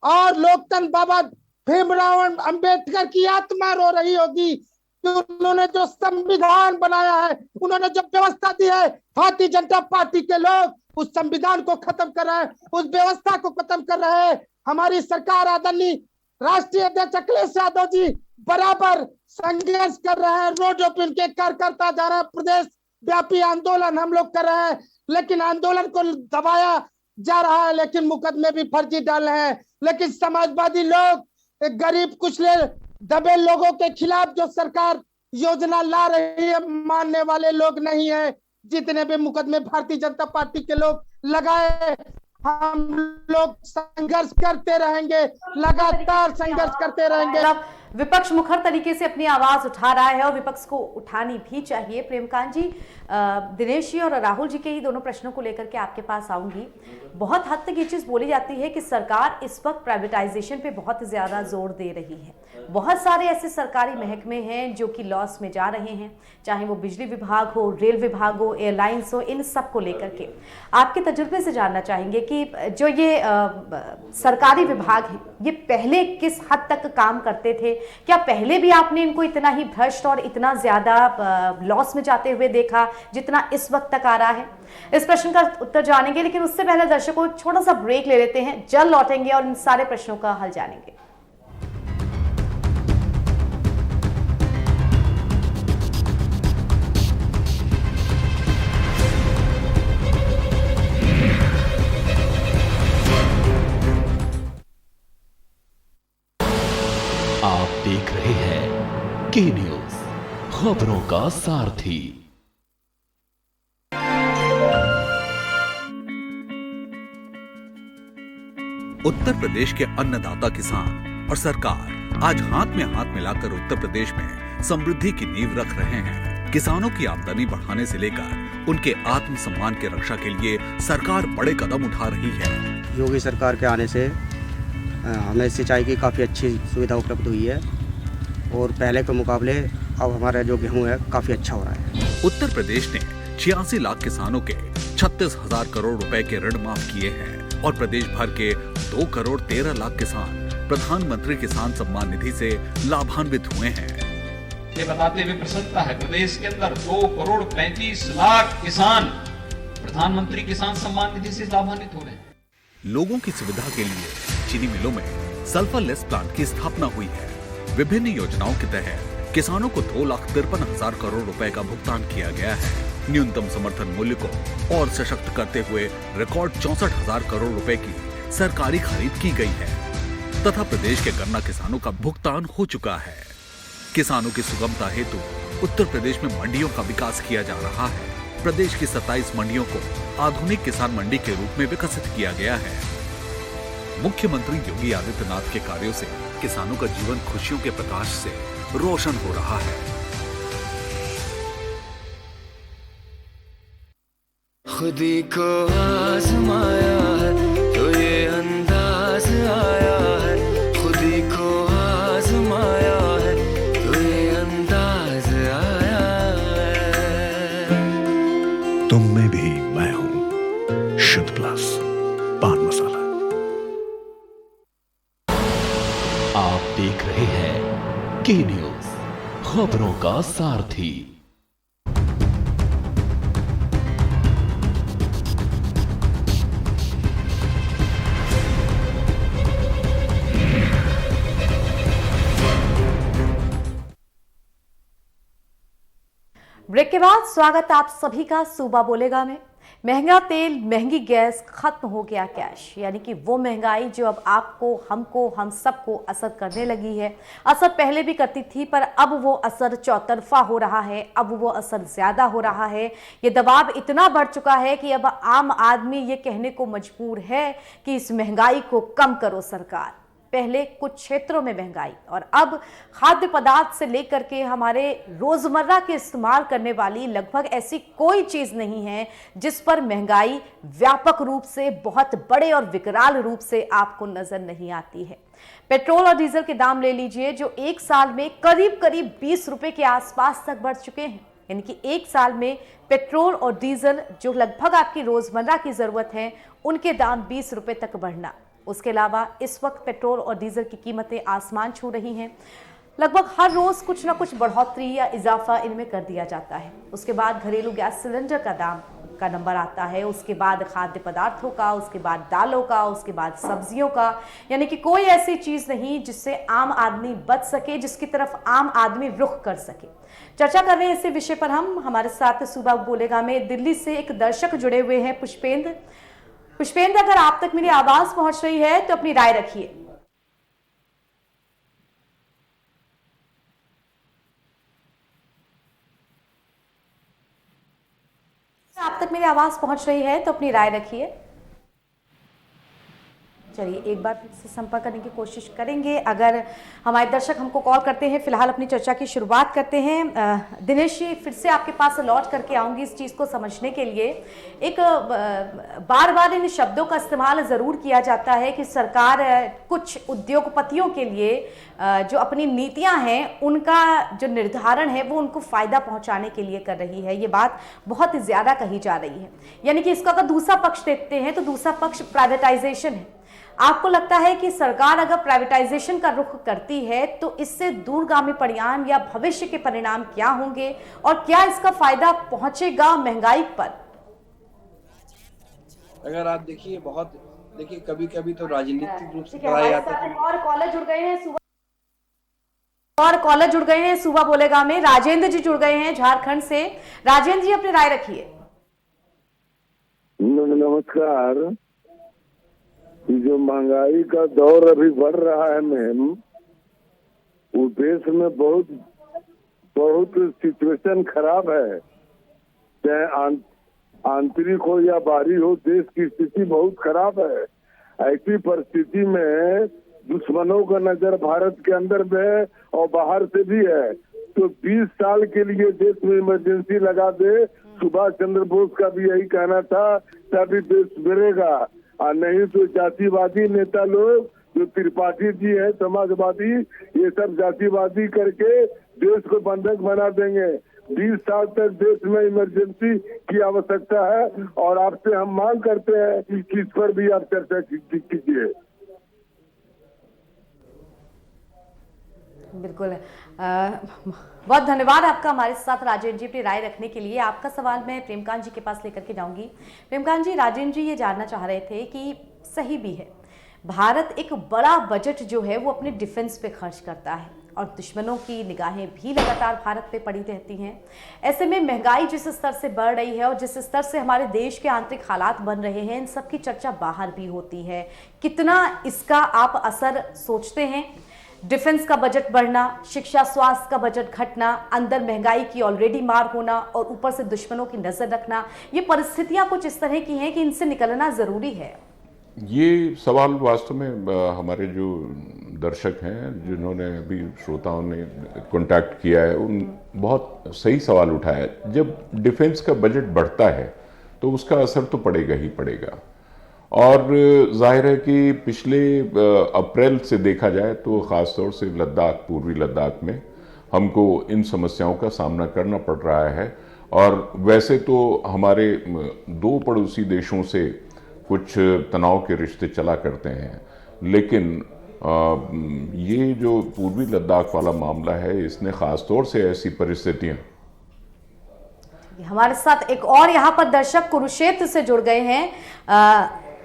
S7: और लोकतंत्र बाबा भीमराव अंबेडकर की आत्मा रो रही होगी कि उन्होंने जो संविधान बनाया है, उन्होंने जो व्यवस्था दी है, भारतीय जनता पार्टी के लोग उस संविधान को खत्म कर रहे हैं, उस व्यवस्था को खत्म कर रहे हैं। हमारी सरकार आदरणीय राष्ट्रीय अध्यक्ष अखिलेश यादव जी बराबर संघर्ष कर रहे हैं, रोडों पे उनके कार्यकर्ता जा रहे हैं, प्रदेश व्यापी आंदोलन हम लोग कर रहे हैं, लेकिन आंदोलन को दबाया जा रहा है, लेकिन मुकदमे भी फर्जी डाल रहे हैं। लेकिन समाजवादी लोग गरीब कुचले दबे लोगों के खिलाफ जो सरकार योजना ला रही है, मानने वाले लोग नहीं है। जितने भी मुकदमे भारतीय जनता पार्टी के लोग लगाए, हम लोग संघर्ष करते रहेंगे, लगातार संघर्ष करते रहेंगे।
S1: विपक्ष मुखर तरीके से अपनी आवाज उठा रहा है और विपक्ष को उठानी भी चाहिए। प्रेमकांत जी, दिनेश जी और राहुल जी के ही दोनों प्रश्नों को लेकर के आपके पास आऊंगी। बहुत हद तक ये चीज बोली जाती है कि सरकार इस वक्त प्राइवेटाइजेशन पे बहुत ज्यादा जोर दे रही है। बहुत सारे ऐसे सरकारी महकमे हैं जो कि लॉस में जा रहे हैं, चाहे वो बिजली विभाग हो, रेल विभाग हो, एयरलाइंस हो, इन सब को लेकर के आपके तजुर्बे से जानना चाहेंगे कि जो ये सरकारी विभाग है, ये पहले किस हद तक काम करते थे? क्या पहले भी आपने इनको इतना ही भ्रष्ट और इतना ज्यादा लॉस में जाते हुए देखा जितना इस वक्त तक आ रहा है? इस प्रश्न का उत्तर जानेंगे, लेकिन उससे पहले दर्शकों छोटा सा ब्रेक ले लेते हैं, जल्द लौटेंगे और इन सारे प्रश्नों का हल जानेंगे।
S8: आप देख रहे हैं के न्यूज, खबरों का सारथी।
S9: उत्तर प्रदेश के अन्नदाता किसान और सरकार आज हाथ में हाथ मिलाकर उत्तर प्रदेश में समृद्धि की नींव रख रहे हैं। किसानों की आमदनी बढ़ाने से लेकर उनके आत्मसम्मान की रक्षा के लिए सरकार बड़े कदम उठा रही है।
S10: योगी सरकार के आने से हमें सिंचाई की काफ़ी अच्छी सुविधा उपलब्ध हुई है और पहले के मुकाबले अब हमारा जो गेहूं है काफ़ी अच्छा हो रहा है।
S9: उत्तर प्रदेश ने 86 लाख किसानों के 36,000 करोड़ रुपए के ऋण माफ किए हैं और प्रदेश भर के 2 करोड़ 13 लाख किसान प्रधानमंत्री किसान सम्मान निधि से लाभान्वित हुए हैं।
S11: ये बताते हुए प्रसन्नता है, प्रदेश के अंदर 2 करोड़ 35 लाख किसान प्रधानमंत्री किसान सम्मान निधि से लाभान्वित हो रहे हैं।
S9: लोगों की सुविधा के लिए चीनी मिलों में सल्फरलेस प्लांट की स्थापना हुई है। विभिन्न योजनाओं के तहत किसानों को 2,53,000 करोड़ रुपए का भुगतान किया गया है। न्यूनतम समर्थन मूल्य को और सशक्त करते हुए रिकॉर्ड 64,000 करोड़ रुपए की सरकारी खरीद की गई है तथा प्रदेश के गन्ना किसानों का भुगतान हो चुका है। किसानों की सुगमता हेतु उत्तर प्रदेश में मंडियों का विकास किया जा रहा है। प्रदेश की 27 मंडियों को आधुनिक किसान मंडी के रूप में विकसित किया गया है। मुख्यमंत्री योगी आदित्यनाथ के कार्यों से किसानों का जीवन खुशियों के प्रकाश से रोशन हो रहा है।
S12: खुदी को आजमाया है तो ये अंदाज आया है, खुदी को आजमाया है तो ये अंदाज आया है।
S13: तुम में भी मैं हूं, शुद्ध प्लस पान मसाला।
S8: आप देख रहे हैं के न्यूज, खबरों का सारथी।
S1: ब्रेक के बाद स्वागत आप सभी का सूबा बोलेगा में। महंगा तेल, महंगी गैस, खत्म हो गया कैश, यानी कि वो महंगाई जो अब आपको, हमको, हम सबको असर करने लगी है। असर पहले भी करती थी, पर अब वो असर चौतरफा हो रहा है, अब वो असर ज्यादा हो रहा है। ये दबाव इतना बढ़ चुका है कि अब आम आदमी ये कहने को मजबूर है कि इस महंगाई को कम करो सरकार। पहले कुछ क्षेत्रों में महंगाई, और अब खाद्य पदार्थ से लेकर के हमारे रोजमर्रा के इस्तेमाल करने वाली लगभग ऐसी कोई चीज नहीं है जिस पर महंगाई व्यापक रूप से, बहुत बड़े और विकराल रूप से आपको नजर नहीं आती है। पेट्रोल और डीजल के दाम ले लीजिए, जो एक साल में करीब करीब 20 रुपए के आसपास तक बढ़ चुके हैं। यानी कि एक साल में पेट्रोल और डीजल जो लगभग आपकी रोजमर्रा की जरूरत है, उनके दाम 20 रुपए तक बढ़ना। उसके अलावा इस वक्त पेट्रोल और डीजल की कीमतें आसमान छू रही हैं। लगभग हर रोज कुछ ना कुछ बढ़ोतरी या इजाफा इनमें कर दिया जाता है। उसके बाद घरेलू गैस सिलेंडर का दाम का नंबर आता है, उसके बाद खाद्य पदार्थों का, उसके बाद दालों का, उसके बाद सब्जियों का। यानी कि कोई ऐसी चीज नहीं जिससे आम आदमी बच सके, जिसकी तरफ आम आदमी रुख कर सके। चर्चा कर रहे हैं इसी विषय पर हम। हमारे साथ सुबह बोलेगा में दिल्ली से एक दर्शक जुड़े हुए हैं, पुष्पेंद्र। पुष्पेंद्र, अगर आप तक मेरी आवाज पहुंच रही है तो अपनी राय रखिए। आप तक मेरी आवाज पहुंच रही है तो अपनी राय रखिए। चलिए एक बार फिर से संपर्क करने की कोशिश करेंगे अगर हमारे दर्शक हमको कॉल करते हैं। फिलहाल अपनी चर्चा की शुरुआत करते हैं। दिनेश जी, फिर से आपके पास लौट करके आऊंगी इस चीज़ को समझने के लिए। एक बार बार इन शब्दों का इस्तेमाल ज़रूर किया जाता है कि सरकार कुछ उद्योगपतियों के लिए जो अपनी नीतियां हैं उनका जो निर्धारण है वो उनको फ़ायदा पहुंचाने के लिए कर रही है। ये बात बहुत ज़्यादा कही जा रही है। यानी कि इसका अगर दूसरा पक्ष देखते हैं तो दूसरा पक्ष प्राइवेटाइजेशन है। आपको लगता है कि सरकार अगर प्राइवेटाइजेशन का रुख करती है तो इससे दूरगामी परिणाम या भविष्य के परिणाम क्या होंगे, और क्या इसका फायदा पहुंचेगा महंगाई पर?
S6: अगर आप देखिए कभी कभी तो राजनीतिक रूप से कराया जाता है।
S1: और कॉलेज जुड़ गए हैं सुबह बोलेगा में राजेंद्र जी जुड़ गए हैं झारखंड से। राजेंद्र जी, अपनी राय रखिए।
S14: नमस्कार। जो महंगाई का दौर अभी बढ़ रहा है मैम, वो देश में बहुत सिचुएशन खराब है, चाहे आंतरिक हो या बाहरी हो, देश की स्थिति बहुत खराब है। ऐसी परिस्थिति में दुश्मनों का नजर भारत के अंदर में है और बाहर से भी है। तो 20 साल के लिए देश में इमरजेंसी लगा दे। सुभाष चंद्र बोस का भी यही कहना था, तभी देश बढ़ेगा। और नहीं तो जातिवादी नेता लोग जो त्रिपाठी जी है, समाजवादी, ये सब जातिवादी करके देश को बंधक बना देंगे। 20 साल तक देश में इमरजेंसी की आवश्यकता है और आपसे हम मांग करते हैं कि इस पर भी आप चर्चा कीजिए।
S1: बिल्कुल, बहुत धन्यवाद आपका हमारे साथ राजेंद्र जी अपनी राय रखने के लिए। आपका सवाल मैं प्रेमकांत जी के पास लेकर के जाऊंगी। प्रेमकांत जी, राजेंद्र जी ये जानना चाह रहे थे कि सही भी है, भारत एक बड़ा बजट जो है वो अपने डिफेंस पे खर्च करता है और दुश्मनों की निगाहें भी लगातार भारत पे पड़ी रहती हैं। ऐसे में महंगाई जिस स्तर से बढ़ रही है और जिस स्तर से हमारे देश के आंतरिक हालात बन रहे हैं, इन सब की चर्चा बाहर भी होती है। कितना इसका आप असर सोचते हैं? डिफेंस का बजट बढ़ना, शिक्षा स्वास्थ्य का बजट घटना, अंदर महंगाई की ऑलरेडी मार होना और ऊपर से दुश्मनों की नजर रखना, ये परिस्थितियां कुछ इस तरह की हैं कि इनसे निकलना जरूरी है।
S5: ये सवाल वास्तव में हमारे जो दर्शक हैं, जिन्होंने अभी श्रोताओं ने कांटेक्ट किया है, उन बहुत सही सवाल उठाया है। जब डिफेंस का बजट बढ़ता है तो उसका असर तो पड़ेगा ही पड़ेगा। और जाहिर है कि पिछले अप्रैल से देखा जाए तो ख़ासतौर से लद्दाख, पूर्वी लद्दाख में हमको इन समस्याओं का सामना करना पड़ रहा है। और वैसे तो हमारे दो पड़ोसी देशों से कुछ तनाव के रिश्ते चला करते हैं, लेकिन ये जो पूर्वी लद्दाख वाला मामला है, इसने ख़ासतौर से ऐसी परिस्थितियाँ।
S1: हमारे साथ एक और यहाँ पर दर्शक कुरुक्षेत्र से जुड़ गए हैं।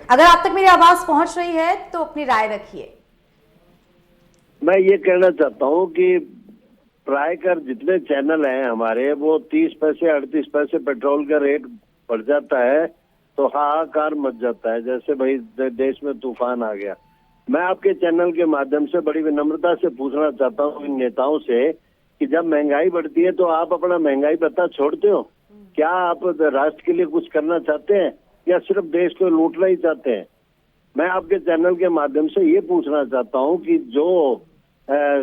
S1: अगर आप तक मेरी आवाज पहुंच रही है तो अपनी राय रखिए।
S14: मैं ये कहना चाहता हूँ कि प्राय कर जितने चैनल हैं हमारे, वो 30 पैसे 38 पैसे पेट्रोल का रेट बढ़ जाता है तो हाहाकार मच जाता है, जैसे भाई देश में तूफान आ गया। मैं आपके चैनल के माध्यम से बड़ी विनम्रता से पूछना चाहता हूँ इन नेताओं से कि जब महंगाई बढ़ती है तो आप अपना महंगाई भत्ता छोड़ते हो? क्या आप राष्ट्र के लिए कुछ करना चाहते हैं या सिर्फ देश को लूटना ही चाहते हैं? मैं आपके चैनल के माध्यम से ये पूछना चाहता हूँ कि जो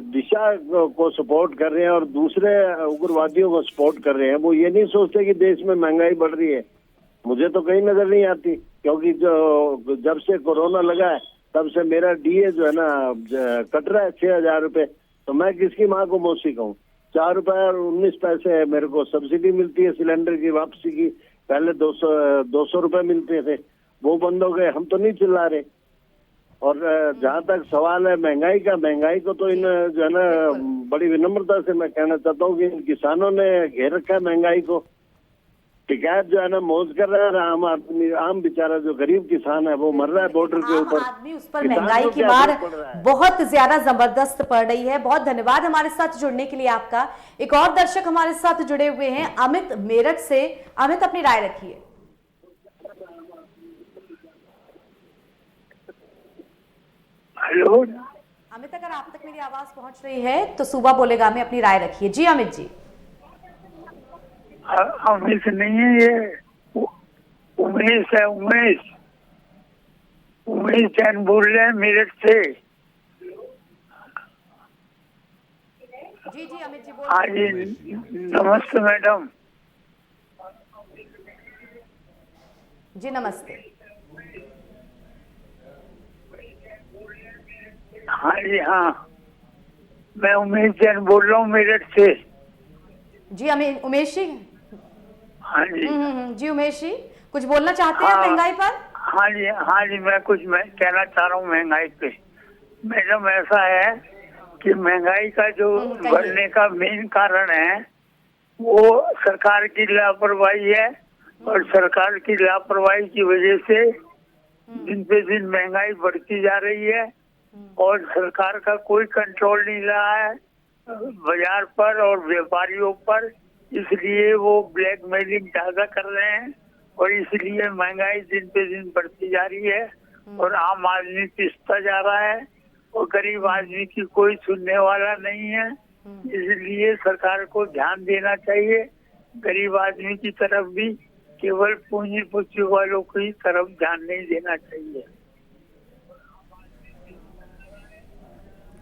S14: दिशा को सपोर्ट कर रहे हैं और दूसरे उग्रवादियों को सपोर्ट कर रहे हैं, वो ये नहीं सोचते कि देश में महंगाई बढ़ रही है। मुझे तो कहीं नजर नहीं आती, क्योंकि जो जब से कोरोना लगा है तब से मेरा डीए जो है ना कट रहा है 6,000 रुपए। तो मैं किसकी माँ को मौसी कहूँ? 4 रुपए और 19 पैसे मेरे को सब्सिडी मिलती है सिलेंडर की वापसी की। पहले 200 रुपए मिलते थे, वो बंद हो गए। हम तो नहीं चिल्ला रहे। और जहाँ तक सवाल है महंगाई का, महंगाई को तो इन जो है ना बड़ी विनम्रता से मैं कहना चाहता हूँ कि इन किसानों ने घेर रखा है महंगाई को। शिकायत जो है ना मौज कर रहा है आम आदमी, आम बेचारा जो गरीब किसान है वो मर रहा है बॉर्डर के ऊपर।
S1: आदमी उस पर महंगाई की मार बहुत ज्यादा जबरदस्त पड़ रही है। बहुत धन्यवाद हमारे साथ जुड़ने के लिए आपका। एक और दर्शक हमारे साथ जुड़े हुए हैं, अमित मेरठ से। अमित, अपनी राय रखिए।
S15: हेलो
S1: अमित, अगर आप तक मेरी आवाज पहुंच रही है तो सुबह बोलेगा में अपनी राय रखिए। जी अमित जी।
S15: अमित नहीं है, ये उमेश है। उमेश जैन बोल रहे हैं मेरठ से।
S1: जी अमित जी
S15: हाँ जी, नमस्ते मैडम।
S1: जी नमस्ते।
S15: हाँ जी हाँ, मैं उमेश जैन बोल रहा हूँ मेरठ से।
S1: जी उमेश जी।
S15: हाँ जी।
S1: जी उमेश जी, कुछ बोलना चाहते हैं महंगाई पर?
S15: हाँ जी, मैं कहना चाह रहा हूँ महंगाई पे। मैडम ऐसा है कि महंगाई का जो बढ़ने का मेन कारण है वो सरकार की लापरवाही है, और सरकार की लापरवाही की वजह से दिन पे दिन महंगाई बढ़ती जा रही है और सरकार का कोई कंट्रोल नहीं रहा है बाजार पर और व्यापारियों पर। इसलिए वो ब्लैकमेलिंग ज्यादा कर रहे हैं और इसलिए महंगाई दिन पे दिन बढ़ती जा रही है और आम आदमी पिसता जा रहा है और गरीब आदमी की कोई सुनने वाला नहीं है। इसलिए सरकार को ध्यान देना चाहिए गरीब आदमी की तरफ भी, केवल पूंजीपति वालों की तरफ ध्यान नहीं देना चाहिए।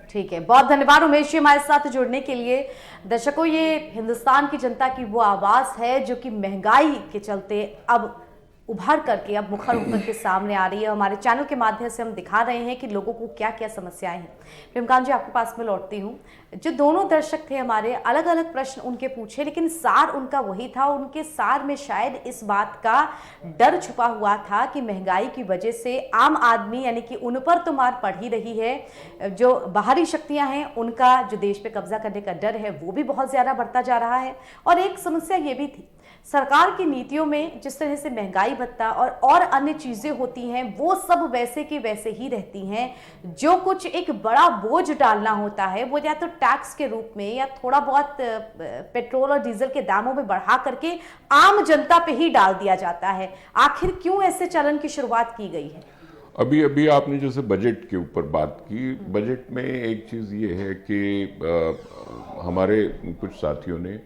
S1: ठीक है, बहुत धन्यवाद उमेश जी हमारे साथ जुड़ने के लिए। दर्शकों, ये हिंदुस्तान की जनता की वो आवाज है जो कि महंगाई के चलते अब उभर करके अब मुखर होकर के सामने आ रही है। हमारे चैनल के माध्यम से हम दिखा रहे हैं कि लोगों को क्या क्या समस्याएं हैं। प्रेमकांत जी, आपके पास में लौटती हूँ। जो दोनों दर्शक थे हमारे, अलग अलग प्रश्न उनके पूछे, लेकिन सार उनका वही था। उनके सार में शायद इस बात का डर छुपा हुआ था कि महंगाई की वजह से आम आदमी यानी कि उन पर तो मार पड़ ही रही है, जो बाहरी शक्तियां हैं उनका जो देश पे कब्जा करने का डर है वो भी बहुत ज्यादा बढ़ता जा रहा है। और एक समस्या ये भी थी, सरकार की नीतियों में जिस तरह से महंगाई भत्ता और अन्य चीजें होती हैं वो सब वैसे की वैसे ही रहती हैं। जो कुछ एक बड़ा बोझ डालना होता है वो या तो टैक्स के रूप में या थोड़ा बहुत पेट्रोल और डीजल के दामों में बढ़ा करके आम जनता पे ही डाल दिया जाता है। आखिर क्यों ऐसे चलन की शुरुआत की गई है?
S5: अभी आपने जैसे बजट के ऊपर बात की, बजट में एक चीज़ ये है कि हमारे कुछ साथियों ने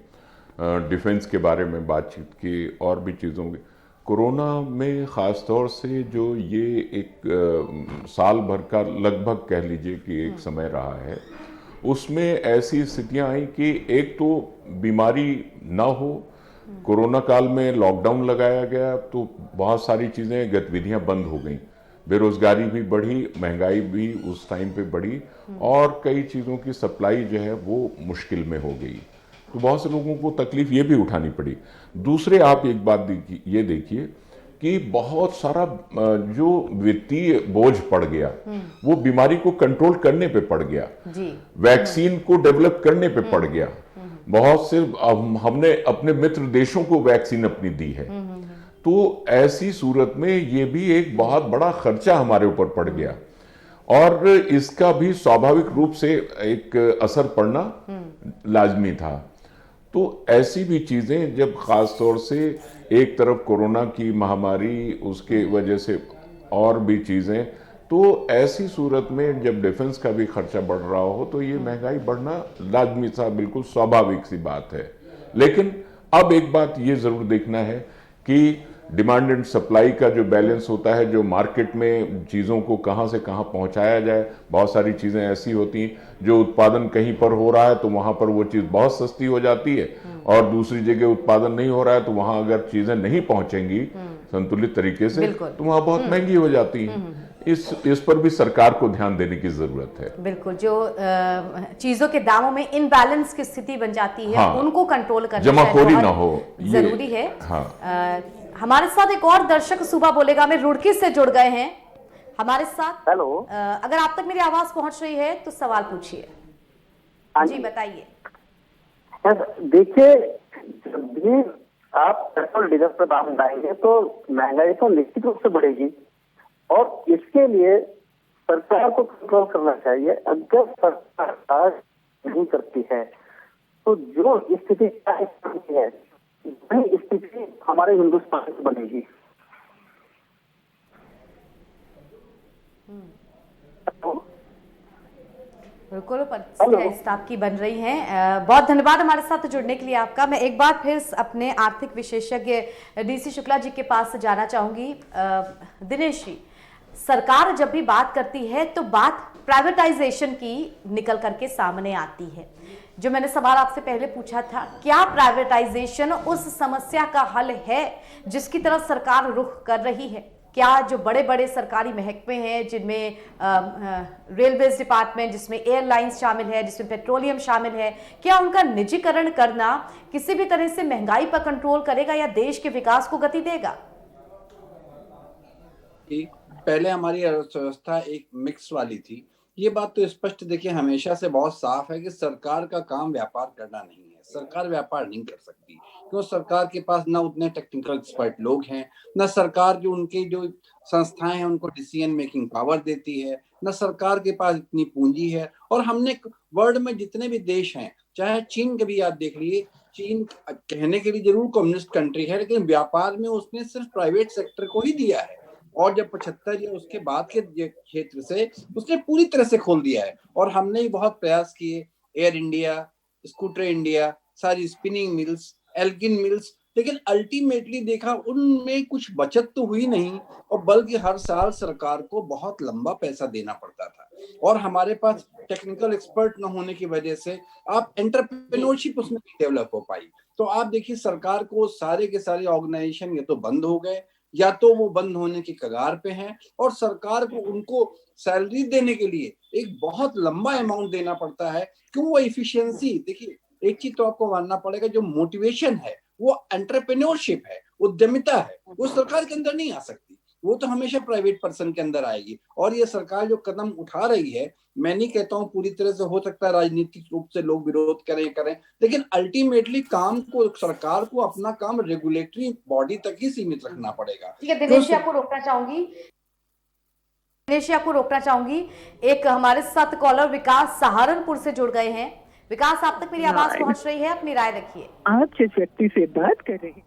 S5: डिफेंस के बारे में बातचीत की और भी चीज़ों की। कोरोना में ख़ास तौर से जो ये एक साल भर का लगभग कह लीजिए कि एक समय रहा है, उसमें ऐसी स्थितियां आई कि एक तो बीमारी ना हो, कोरोना काल में लॉकडाउन लगाया गया तो बहुत सारी चीज़ें गतिविधियां बंद हो गई, बेरोजगारी भी बढ़ी, महंगाई भी उस टाइम पे बढ़ी और कई चीज़ों की सप्लाई जो है वो मुश्किल में हो गई, तो बहुत से लोगों को तकलीफ ये भी उठानी पड़ी। दूसरे आप एक बात ये देखिए कि बहुत सारा जो वित्तीय बोझ पड़ गया वो बीमारी को कंट्रोल करने पे पड़ गया, वैक्सीन को डेवलप करने पे पड़ गया। बहुत से हमने अपने मित्र देशों को वैक्सीन अपनी दी है, तो ऐसी सूरत में ये भी एक बहुत बड़ा खर्चा हमारे ऊपर पड़ गया और इसका भी स्वाभाविक रूप से एक असर पड़ना लाजमी था। तो ऐसी भी चीज़ें जब ख़ास तौर से एक तरफ कोरोना की महामारी, उसके वजह से और भी चीज़ें, तो ऐसी सूरत में जब डिफेंस का भी खर्चा बढ़ रहा हो तो ये महंगाई बढ़ना लाजमी सा, बिल्कुल स्वाभाविक सी बात है। लेकिन अब एक बात ये ज़रूर देखना है कि डिमांड एंड सप्लाई का जो बैलेंस होता है, जो मार्केट में चीज़ों को कहाँ से कहाँ पहुँचाया जाए। बहुत सारी चीज़ें ऐसी होती हैं जो उत्पादन कहीं पर हो रहा है तो वहाँ पर वो चीज़ बहुत सस्ती हो जाती है, और दूसरी जगह उत्पादन नहीं हो रहा है तो वहाँ अगर चीज़ें नहीं पहुँचेंगी संतुलित तरीके से तो वहाँ बहुत महंगी हो जाती हैं। इस पर भी सरकार को ध्यान देने की जरूरत है।
S1: बिल्कुल, जो चीजों के दामों में इनबैलेंस की स्थिति बन जाती है,
S5: हाँ,
S1: उनको कंट्रोल करना
S5: जमाखोरी ना हो,
S1: जरूरी है।
S5: हाँ।
S1: हमारे साथ एक और दर्शक सुबह बोलेगा में रुड़की से जुड़ गए हैं हमारे साथ।
S16: हेलो,
S1: अगर आप तक मेरी आवाज पहुंच रही है तो सवाल पूछिए। जी बताइए।
S16: देखिए, जब भी आप पेट्रोल डीजल पर दाम बढ़ाएंगे तो महंगाई तो निश्चित रूप से बढ़ेगी, और इसके लिए सरकार को कंट्रोल करना चाहिए। अगर सरकार आज नहीं करती है तो जो स्थिति है वही स्थिति हमारे हिंदुस्तान में बनेगी।
S1: बिल्कुल, परिस्थितियां की बन रही हैं। बहुत धन्यवाद हमारे साथ जुड़ने के लिए आपका। मैं एक बार फिर अपने आर्थिक विशेषज्ञ डीसी शुक्ला जी के पास जाना चाहूंगी। दिनेश जी, सरकार जब भी बात करती है तो बात प्राइवेटाइजेशन की निकल करके सामने आती है। जो मैंने सवाल आपसे पहले पूछा था, क्या प्राइवेटाइजेशन उस समस्या का हल है जिसकी तरफ सरकार रुख कर रही है? क्या जो बड़े बड़े सरकारी महकमे हैं, जिनमें रेलवेज डिपार्टमेंट, जिसमें एयरलाइंस शामिल है, जिसमें पेट्रोलियम शामिल है, क्या उनका निजीकरण करना किसी भी तरह से महंगाई पर कंट्रोल करेगा या देश के विकास को गति देगा?
S6: पहले हमारी अर्थव्यवस्था एक मिक्स वाली थी। ये बात तो स्पष्ट देखिए हमेशा से बहुत साफ है कि सरकार का काम व्यापार करना नहीं है। सरकार व्यापार नहीं कर सकती, क्यों? सरकार के पास ना उतने टेक्निकल एक्सपर्ट लोग हैं, ना सरकार जो उनकी जो संस्थाएं हैं उनको डिसीजन मेकिंग पावर देती है, ना सरकार के पास इतनी पूंजी है। और हमने वर्ल्ड में जितने भी देश हैं, चाहे चीन के भी आप देख लीजिए, चीन कहने के लिए जरूर कम्युनिस्ट कंट्री है, लेकिन व्यापार में उसने सिर्फ प्राइवेट सेक्टर को ही दिया है। और जब 75 या उसके बाद के क्षेत्र से उसने पूरी तरह से खोल दिया है। और हमने ही बहुत प्रयास किए, एयर इंडिया, स्कूटर इंडिया, सारी स्पिनिंग मिल्स, एल्किन मिल्स, लेकिन अल्टीमेटली देखा उनमें कुछ बचत तो हुई नहीं, और बल्कि हर साल सरकार को बहुत लंबा पैसा देना पड़ता था। और हमारे पास टेक्निकल एक्सपर्ट न होने की वजह से आप एंटरप्रेन्योरशिप उसमें डेवलप हो पाई। तो आप देखिए सरकार को सारे के सारे ऑर्गेनाइजेशन या तो बंद हो गए या तो वो बंद होने की कगार पे हैं, और सरकार को उनको सैलरी देने के लिए एक बहुत लंबा अमाउंट देना पड़ता है। क्यों? वो एफिशिएंसी, देखिए एक चीज तो आपको मानना पड़ेगा, जो मोटिवेशन है वो एंटरप्रेन्योरशिप है, उद्यमिता है, वो सरकार के अंदर नहीं आ सकती, वो तो हमेशा प्राइवेट पर्सन के अंदर आएगी। और ये सरकार जो कदम उठा रही है, मैं नहीं कहता हूँ पूरी तरह से, हो सकता है राजनीतिक रूप से लोग विरोध करें, लेकिन अल्टीमेटली काम को, सरकार को अपना काम रेगुलेटरी बॉडी तक ही सीमित रखना पड़ेगा।
S1: ठीक है दिनेश जी, आपको रोकना चाहूंगी। एक हमारे साथ कॉलर विकास सहारनपुर से जुड़ गए हैं। विकास, आप तक मेरी आवाज पहुंच रही है? अपनी राय रखिए।
S17: आप जिस व्यक्ति से बात कर रहे हैं,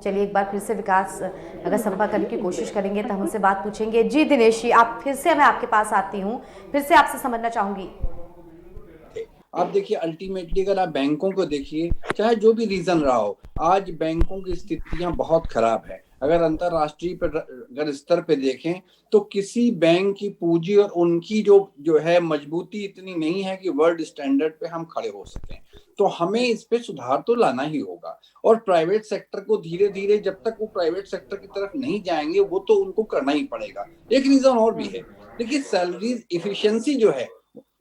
S1: चलिए एक बार फिर से विकास अगर संपर्क करने की कोशिश करेंगे तो हम उनसे बात पूछेंगे। जी दिनेश जी, आप फिर से, मैं आपके पास आती हूँ, फिर से आपसे समझना चाहूंगी।
S6: आप देखिए अल्टीमेटली अगर आप बैंकों को देखिए, चाहे जो भी रीजन रहा हो, आज बैंकों की स्थितियां बहुत खराब है। अगर अंतरराष्ट्रीय अगर स्तर पे देखें तो किसी बैंक की पूंजी और उनकी जो है मजबूती इतनी नहीं है कि वर्ल्ड स्टैंडर्ड पे हम खड़े हो सकें। तो हमें इस पे सुधार तो लाना ही होगा, और प्राइवेट सेक्टर को धीरे धीरे, जब तक वो प्राइवेट सेक्टर की तरफ नहीं जाएंगे, वो तो उनको करना ही पड़ेगा। एक रीजन और भी है, देखिए सैलरीज इफिशियंसी जो है,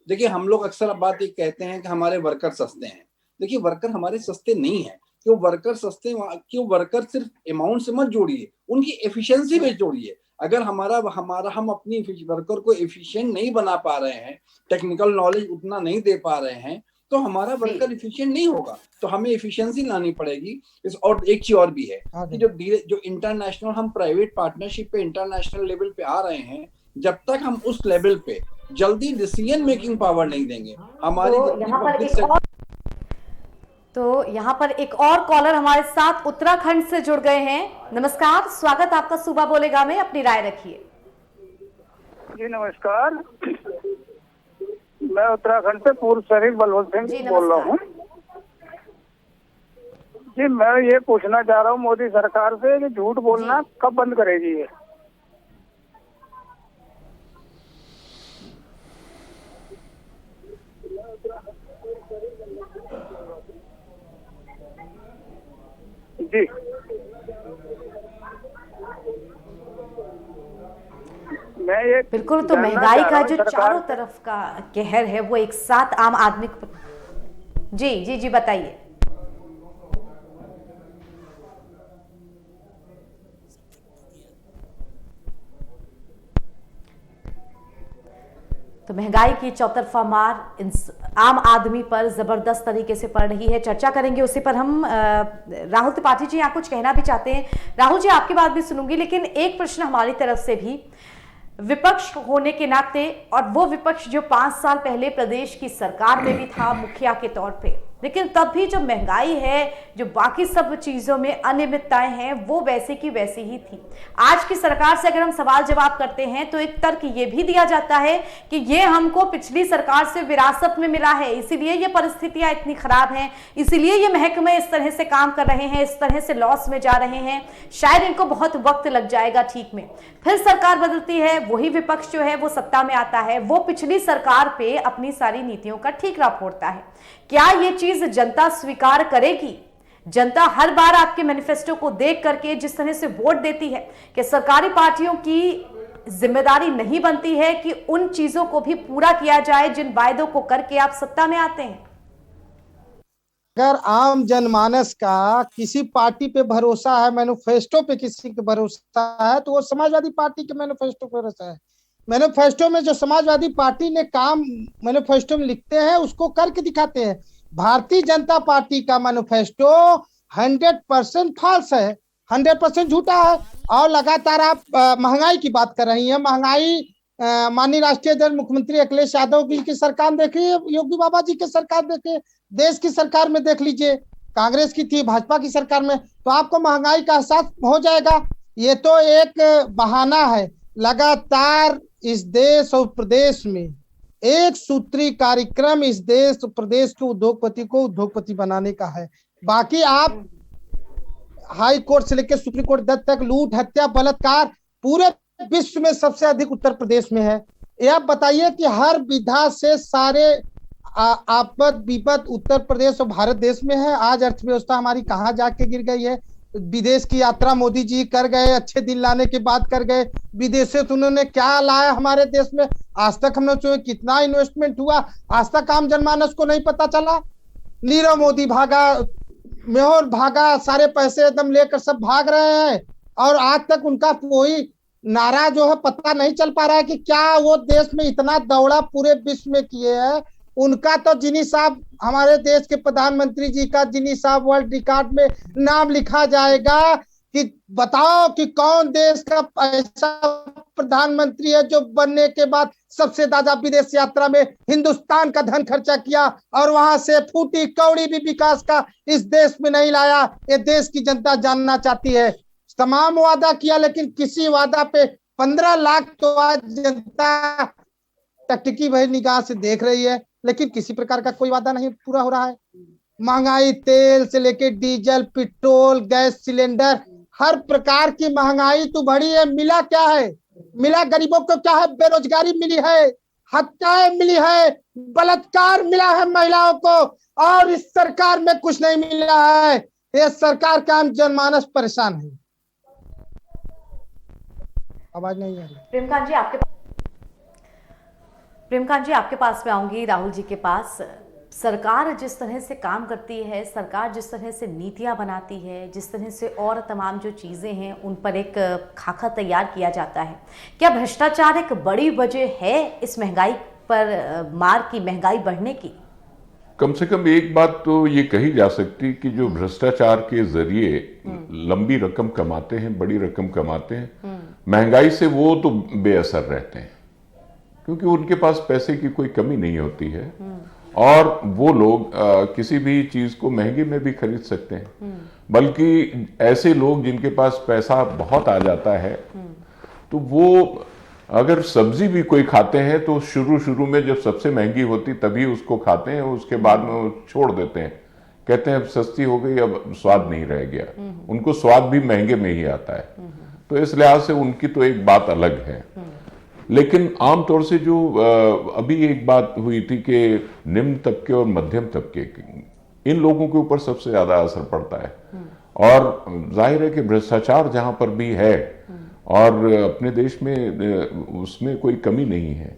S6: देखिए हम लोग अक्सर बात ये कहते हैं कि हमारे वर्कर सस्ते हैं। देखिए वर्कर हमारे सस्ते नहीं है। क्यों वर्कर सस्ते? क्यों वर्कर सिर्फ अमाउंट से मत जोड़िए, उनकी एफिशिएंसी में जोड़िए। अगर हम अपनी वर्कर को एफिशिएंट नहीं बना पा रहे हैं, टेक्निकल नॉलेज उतना नहीं दे पा रहे हैं, तो हमारा वर्कर एफिशिएंट नहीं होगा। तो हमें एफिशिएंसी लानी पड़ेगी। और एक चीज और भी है कि जो इंटरनेशनल हम प्राइवेट पार्टनरशिप पे इंटरनेशनल लेवल पे आ रहे हैं, जब तक हम उस लेवल पे जल्दी डिसीजन मेकिंग पावर नहीं देंगे। हमारी
S1: तो यहाँ पर एक और कॉलर हमारे साथ उत्तराखंड से जुड़ गए हैं। नमस्कार, स्वागत आपका सुबह बोलेगा में, अपनी राय रखिए।
S18: जी नमस्कार, मैं उत्तराखंड से पूर्व शरीफ बलवंत सिंह बोल रहा हूँ। जी मैं ये पूछना चाह रहा हूँ मोदी सरकार से कि झूठ बोलना कब बंद करेगी ये? जी मैं ये
S1: बिल्कुल, तो महंगाई का जो चारों तरफ का कहर है वो एक साथ आम आदमी को। जी जी जी बताइए। तो महंगाई की चौतरफा मार आम आदमी पर जबरदस्त तरीके से पड़ रही है। चर्चा करेंगे उसी पर हम। राहुल त्रिपाठी जी यहाँ कुछ कहना भी चाहते हैं। राहुल जी आपकी बात भी सुनूंगी, लेकिन एक प्रश्न हमारी तरफ से भी, विपक्ष होने के नाते, और वो विपक्ष जो 5 साल पहले प्रदेश की सरकार में भी था मुखिया के तौर पे, लेकिन तब भी जो महंगाई है, जो बाकी सब चीजों में अनियमितताएं हैं, वो वैसे की वैसी ही थी। आज की सरकार से अगर हम सवाल जवाब करते हैं तो एक तर्क ये भी दिया जाता है कि ये हमको पिछली सरकार से विरासत में मिला है, इसीलिए ये परिस्थितियां इतनी खराब हैं, इसीलिए ये महकमे इस तरह से काम कर रहे हैं, इस तरह से लॉस में जा रहे हैं, शायद इनको बहुत वक्त लग जाएगा ठीक में। फिर सरकार बदलती है, वही विपक्ष जो है वो सत्ता में आता है, वो पिछली सरकार पे अपनी सारी नीतियों का ठीकरा फोड़ता है। क्या ये चीज जनता स्वीकार करेगी? जनता हर बार आपके मैनिफेस्टो को देख करके जिस तरह से वोट देती है, कि सरकारी पार्टियों की जिम्मेदारी नहीं बनती है कि उन चीजों को भी पूरा किया जाए जिन वायदों को करके आप सत्ता में आते हैं?
S7: अगर आम जनमानस का किसी पार्टी पे भरोसा है, मैनिफेस्टो पे किसी के भरोसा है, तो वो समाजवादी पार्टी के मैनिफेस्टो पे भरोसा है। मैनिफेस्टो में जो समाजवादी पार्टी ने काम मैनिफेस्टो में लिखते हैं उसको करके दिखाते हैं। भारतीय जनता पार्टी का मैनिफेस्टो 100% फॉल्स है, 100% झूठा है। और लगातार आप महंगाई की बात कर रही हैं। महंगाई माननीय राष्ट्रीय अध्यक्ष मुख्यमंत्री अखिलेश यादव जी की सरकार देखिए, योगी बाबा जी की सरकार देखिए, देश की सरकार में देख लीजिए, कांग्रेस की थी, भाजपा की सरकार में, तो आपको महंगाई का एहसास हो जाएगा। ये तो एक बहाना है। लगातार इस देश और प्रदेश में एक सूत्री कार्यक्रम इस देश और प्रदेश के उद्योगपति को उद्योगपति बनाने का है। बाकी आप हाई कोर्ट से लेकर सुप्रीम कोर्ट तक लूट, हत्या, बलात्कार पूरे विश्व में सबसे अधिक उत्तर प्रदेश में है। ये आप बताइए कि हर विधा से सारे आपद विपद उत्तर प्रदेश और भारत देश में है। आज अर्थव्यवस्था हमारी कहाँ जाके गिर गई है। विदेश की यात्रा मोदी जी कर गए, अच्छे दिन लाने की बात कर गए, विदेशों से उन्होंने क्या लाया हमारे देश में, आज तक हमने सोचे कितना इन्वेस्टमेंट हुआ, आज तक आम जनमानस को नहीं पता चला। नीरव मोदी भागा, मेहर भागा, सारे पैसे एकदम लेकर सब भाग रहे हैं, और आज तक उनका कोई नारा जो है पता नहीं चल पा रहा है कि क्या वो देश में इतना दौड़ा पूरे विश्व में किए हैं। उनका तो जिनी साहब, हमारे देश के प्रधानमंत्री जी का जिनी साहब वर्ल्ड रिकॉर्ड में नाम लिखा जाएगा कि बताओ कि कौन देश का ऐसा प्रधानमंत्री है जो बनने के बाद सबसे ज्यादा विदेश यात्रा में हिंदुस्तान का धन खर्चा किया और वहां से फूटी कौड़ी भी विकास का इस देश में नहीं लाया। ये देश की जनता जानना चाहती है। तमाम वादा किया, लेकिन किसी वादा पे 15 लाख तो आज जनता टकटकी भरी निगाह से देख रही है, लेकिन किसी प्रकार का कोई वादा नहीं पूरा हो रहा है। महंगाई, तेल से लेके डीजल, पेट्रोल, गैस सिलेंडर, हर प्रकार की महंगाई तो बढ़ी है। मिला क्या है? मिला गरीबों को क्या है? बेरोजगारी मिली है, हत्याएं मिली है, बलात्कार मिला है महिलाओं को, और इस सरकार में कुछ नहीं मिला है। ये सरकार का आम जनमानस परेशान है। आवाज नहीं आ रही।
S1: प्रेमकांत जी आपके पास में आऊंगी, राहुल जी के पास। सरकार जिस तरह से काम करती है, सरकार जिस तरह से नीतियां बनाती है, जिस तरह से और तमाम जो चीज़ें हैं उन पर एक खाका तैयार किया जाता है, क्या भ्रष्टाचार एक बड़ी वजह है इस महंगाई पर मार की, महंगाई बढ़ने की?
S5: कम से कम एक बात तो ये कही जा सकती कि जो भ्रष्टाचार के जरिए लंबी रकम कमाते हैं, बड़ी रकम कमाते हैं, महंगाई से वो तो बेअसर रहते हैं, क्योंकि उनके पास पैसे की कोई कमी नहीं होती है और वो लोग किसी भी चीज को महंगे में भी खरीद सकते हैं। बल्कि ऐसे लोग जिनके पास पैसा बहुत आ जाता है तो वो अगर सब्जी भी कोई खाते हैं तो शुरू में जब सबसे महंगी होती तभी उसको खाते हैं, उसके बाद में वो छोड़ देते हैं, कहते हैं अब सस्ती हो गई, अब स्वाद नहीं रह गया। उनको स्वाद भी महंगे में ही आता है। तो इस लिहाज से उनकी तो एक बात अलग है। लेकिन आमतौर से जो अभी एक बात हुई थी कि निम्न तबके और मध्यम तबके इन लोगों के ऊपर सबसे ज्यादा असर पड़ता है और जाहिर है कि भ्रष्टाचार जहां पर भी है और अपने देश में उसमें कोई कमी नहीं है,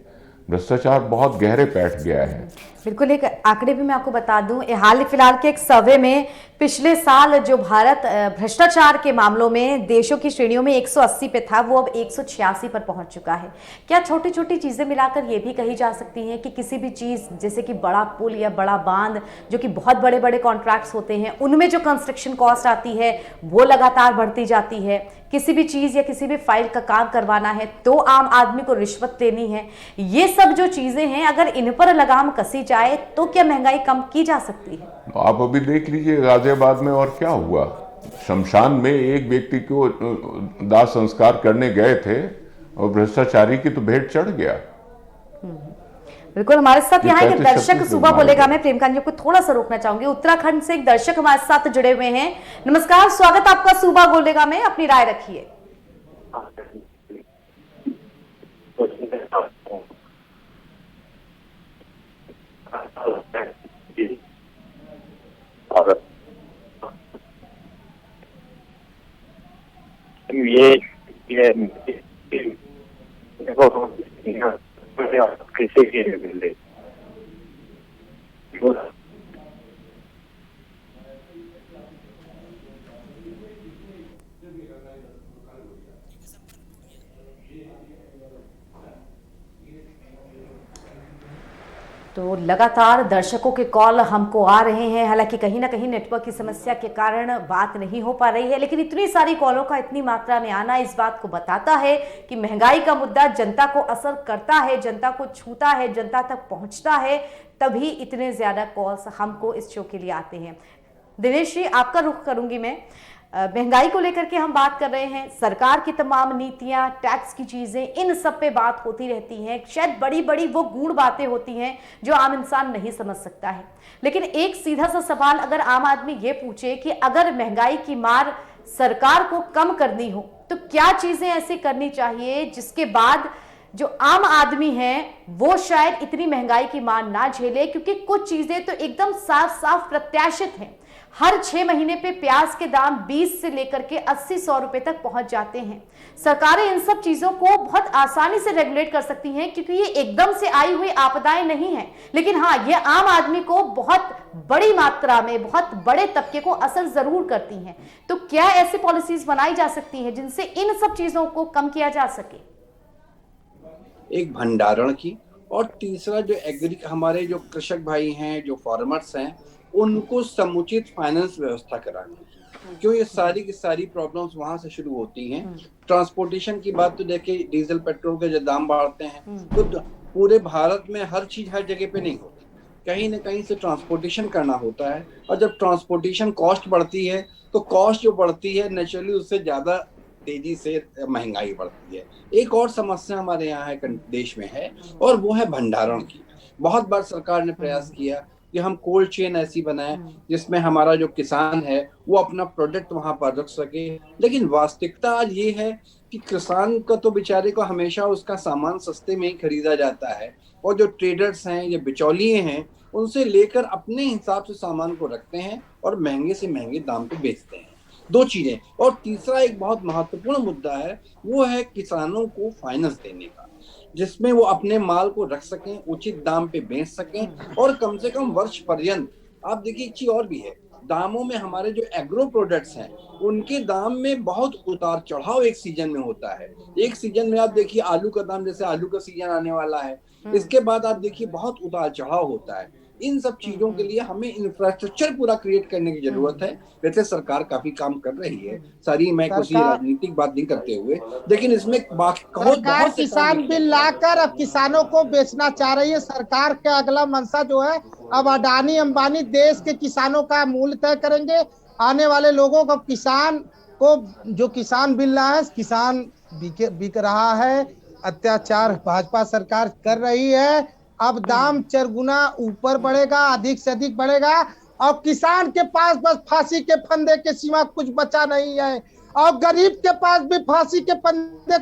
S5: भ्रष्टाचार बहुत गहरे बैठ गया है।
S1: बिल्कुल, एक आंकड़े भी मैं आपको बता दूं, हाल फिलहाल के एक सर्वे में पिछले साल जो भारत भ्रष्टाचार के मामलों में देशों की श्रेणियों में 180 पे था, वो अब 186 पर पहुंच चुका है। क्या छोटी छोटी चीजें मिलाकर ये भी कही जा सकती हैं कि किसी भी चीज जैसे कि बड़ा पुल या बड़ा बांध जो कि बहुत बड़े बड़े कॉन्ट्रैक्ट्स होते हैं, उनमें जो कंस्ट्रक्शन कॉस्ट आती है वो लगातार बढ़ती जाती है। किसी भी चीज या किसी भी फाइल का काम करवाना है तो आम आदमी को रिश्वत देनी है। ये सब जो चीजें हैं, अगर इन पर लगाम कसी जाए तो क्या महंगाई कम की जा सकती है?
S5: आप अभी देख लीजिए गाजियाबाद में और क्या हुआ। शमशान में एक व्यक्ति को दाह संस्कार करने गए थे और भ्रष्टाचारी की तो भेंट चढ़ गया।
S1: बिल्कुल, हमारे साथ यहाँ एक दर्शक सुबह बोलेगा, मैं प्रेमकांत जी को थोड़ा सा रोकना चाहूंगी। उत्तराखंड से एक दर्शक हमारे साथ जुड़े हुए हैं। नमस्कार, स्वागत आपका सुबह बोलेगा में, अपनी राय रखिए।
S19: कैसे किए मिले
S1: तो लगातार दर्शकों के कॉल हमको आ रहे हैं। हालांकि कहीं ना कहीं नेटवर्क की समस्या के कारण बात नहीं हो पा रही है, लेकिन इतनी सारी कॉलों का इतनी मात्रा में आना इस बात को बताता है कि महंगाई का मुद्दा जनता को असर करता है, जनता को छूता है, जनता तक पहुंचता है, तभी इतने ज्यादा कॉल्स हमको इस शो के लिए आते हैं। दिनेश जी, आपका रुख करूंगी मैं। महंगाई को लेकर के हम बात कर रहे हैं, सरकार की तमाम नीतियां, टैक्स की चीजें, इन सब पे बात होती रहती है। शायद बड़ी बड़ी वो गूढ़ बातें होती हैं जो आम इंसान नहीं समझ सकता है। लेकिन एक सीधा सा सवाल अगर आम आदमी ये पूछे कि अगर महंगाई की मार सरकार को कम करनी हो तो क्या चीजें ऐसी करनी चाहिए जिसके बाद जो आम आदमी है वो शायद इतनी महंगाई की मार ना झेले? क्योंकि कुछ चीजें तो एकदम साफ साफ प्रत्याशित हैं। हर 6 महीने पे प्याज के दाम 20 से लेकर के 80-100 रुपए तक पहुंच जाते हैं। सरकारें इन सब चीजों को बहुत आसानी से रेगुलेट कर सकती हैं क्योंकि ये एकदम से आई हुई आपदाएं नहीं है, लेकिन हाँ, ये आम आदमी को बहुत बड़ी मात्रा में, बहुत बड़े तबके को असर जरूर करती हैं। तो क्या ऐसी पॉलिसीज बनाई जा सकती हैं जिनसे इन सब चीजों को कम किया जा सके?
S6: एक भंडारण की, और तीसरा जो हमारे जो कृषक भाई हैं, जो फार्मर्स हैं, उनको समुचित फाइनेंस व्यवस्था करानी है। क्यों ये सारी की सारी प्रॉब्लम्स वहां से शुरू होती हैं। ट्रांसपोर्टेशन की बात तो देखिए, डीजल पेट्रोल के जो दाम बढ़ते हैं तो पूरे भारत में हर चीज हर जगह पे नहीं होती, कहीं ना कहीं से ट्रांसपोर्टेशन करना होता है। और जब ट्रांसपोर्टेशन कॉस्ट बढ़ती है तो कॉस्ट जो बढ़ती है नेचुरली उससे ज्यादा तेजी से महंगाई बढ़ती है। एक और समस्या हमारे यहाँ है, देश में है, और वो है भंडारण की। बहुत बार सरकार ने प्रयास किया कि हम कोल्ड चेन ऐसी बनाएं जिसमें हमारा जो किसान है वो अपना प्रोडक्ट वहां पर रख सके, लेकिन वास्तविकता आज ये है कि किसान का तो बेचारे को हमेशा उसका सामान सस्ते में ही खरीदा जाता है, और जो ट्रेडर्स हैं या बिचौलिए हैं उनसे लेकर अपने हिसाब से सामान को रखते हैं और महंगे से महंगे दाम पे बेचते हैं। 2 चीजें। और तीसरा एक बहुत महत्वपूर्ण मुद्दा है, वो है किसानों को फाइनेंस देने का, जिसमें वो अपने माल को रख सकें, उचित दाम पे बेच सकें, और कम से कम वर्ष पर्यंत। आप देखिए एक चीज और भी है, दामों में हमारे जो एग्रो प्रोडक्ट्स हैं उनके दाम में बहुत उतार चढ़ाव एक सीजन में होता है। एक सीजन में आप देखिए आलू का दाम, जैसे आलू का सीजन आने वाला है, इसके बाद आप देखिए बहुत उतार चढ़ाव होता है। इन सब चीजों के लिए हमें इंफ्रास्ट्रक्चर पूरा क्रिएट करने की जरूरत है। वैसे सरकार काफी काम कर रही है सारी, मैं किसी राजनीतिक बात नहीं करते हुए, लेकिन इसमें
S7: सरकार किसान बिल लाकर अब किसानों को बेचना चाह रही है। सरकार का अगला मंशा जो है, अब अडानी अंबानी देश के किसानों का मूल्य तय करेंगे। आने वाले लोगों को, किसान को जो किसान बिल रहा है, किसान बिक रहा है, अत्याचार भाजपा सरकार कर रही है। अब दाम चरगुना ऊपर बढ़ेगा, अधिक से अधिक बढ़ेगा, और किसान के पास बस फांसी के फंदे के सिवा कुछ बचा नहीं है। और गरीब के पास भी फांसी के फंदे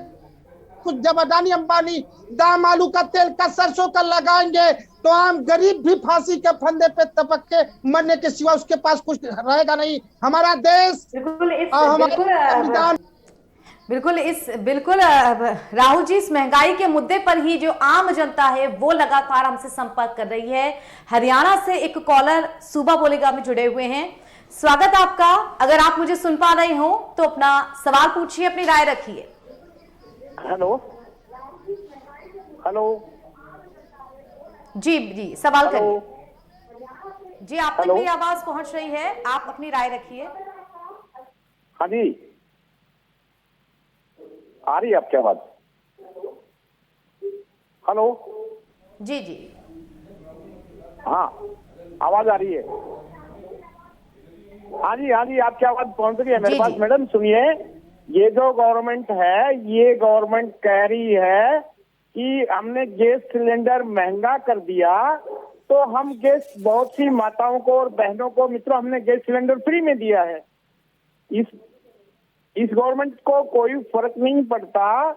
S7: कुछ, जब अडानी अंबानी दाम आलू का, तेल का, सरसों का लगाएंगे तो आम गरीब भी फांसी के फंदे पे तपक के मरने के सिवा उसके पास कुछ रहेगा नहीं। हमारा देश और हमारा संविधान
S1: बिल्कुल राहुल जी, इस महंगाई के मुद्दे पर ही जो आम जनता है वो लगातार हमसे संपर्क कर रही है। हरियाणा से एक कॉलर सूबा बोलेगा में जुड़े हुए हैं। स्वागत आपका। अगर आप मुझे सुन पा रहे हो तो अपना सवाल पूछिए, अपनी राय रखिए।
S19: हेलो हेलो
S1: जी सवाल करिए। जी, आप तक मेरी आवाज पहुंच रही है, आप अपनी राय रखिए।
S19: हाँ जी, आ रही है आपकी आवाज? हेलो
S1: जी
S19: हाँ, आवाज आ रही है। हाँ जी आपकी आवाज पहुंच रही है मेरे पास। मैडम सुनिए, ये जो गवर्नमेंट है, ये गवर्नमेंट कह रही है कि हमने गैस सिलेंडर महंगा कर दिया, तो हम गैस, बहुत सी माताओं को और बहनों को, मित्रों, हमने गैस सिलेंडर फ्री में दिया है। इस गवर्नमेंट को कोई फर्क नहीं पड़ता,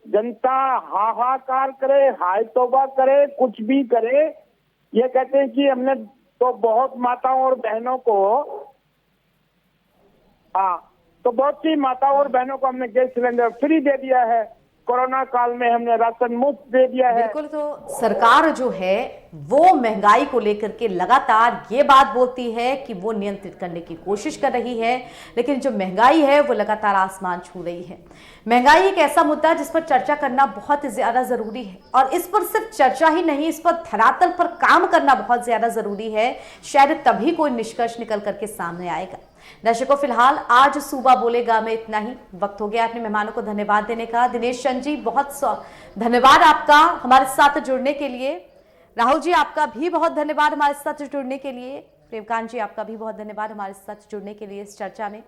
S19: जनता हाहाकार करे, हाय तौबा करे, कुछ भी करे, ये कहते हैं कि हमने तो बहुत माताओं और बहनों को, तो बहुत सी माताओं और बहनों को हमने गैस सिलेंडर फ्री दे दिया है। कोरोना काल में हमने राशन मुफ्त दे दिया है।
S1: बिल्कुल, तो सरकार जो है वो महंगाई को लेकर के लगातार ये बात बोलती है कि वो नियंत्रित करने की कोशिश कर रही है, लेकिन जो महंगाई है वो लगातार आसमान छू रही है। महंगाई एक ऐसा मुद्दा है जिस पर चर्चा करना बहुत ज्यादा जरूरी है, और इस पर सिर्फ चर्चा ही नहीं, इस पर धरातल पर काम करना बहुत ज्यादा जरूरी है। शायद तभी कोई निष्कर्ष निकल करके सामने आएगा। दर्शकों, फिलहाल आज सूबा बोलेगा में इतना ही। वक्त हो गया अपने मेहमानों को धन्यवाद देने का। दिनेश चंद जी, बहुत धन्यवाद आपका हमारे साथ जुड़ने के लिए। राहुल जी, आपका भी बहुत धन्यवाद हमारे साथ जुड़ने के लिए। प्रेमकांत जी, आपका भी बहुत धन्यवाद हमारे साथ जुड़ने के लिए इस चर्चा में।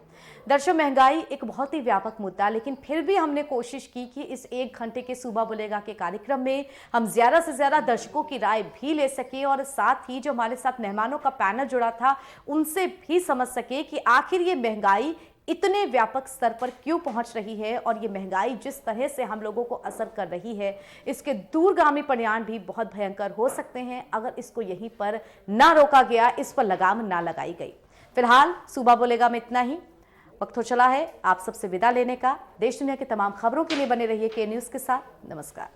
S1: दर्शक, महंगाई एक बहुत ही व्यापक मुद्दा, लेकिन फिर भी हमने कोशिश की कि इस 1 घंटे के सूबा बोलेगा के कार्यक्रम में हम ज्यादा से ज्यादा दर्शकों की राय भी ले सके, और साथ ही जो हमारे साथ मेहमानों का पैनल जुड़ा था उनसे भी समझ सके कि आखिर ये महंगाई इतने व्यापक स्तर पर क्यों पहुंच रही है, और ये महंगाई जिस तरह से हम लोगों को असर कर रही है, इसके दूरगामी परिणाम भी बहुत भयंकर हो सकते हैं अगर इसको यहीं पर ना रोका गया, इस पर लगाम ना लगाई गई। फिलहाल सूबा बोलेगा में इतना ही। वक्त हो चला है आप सबसे विदा लेने का। देश दुनिया की तमाम खबरों के लिए बने रहिए के न्यूज़ के साथ। नमस्कार।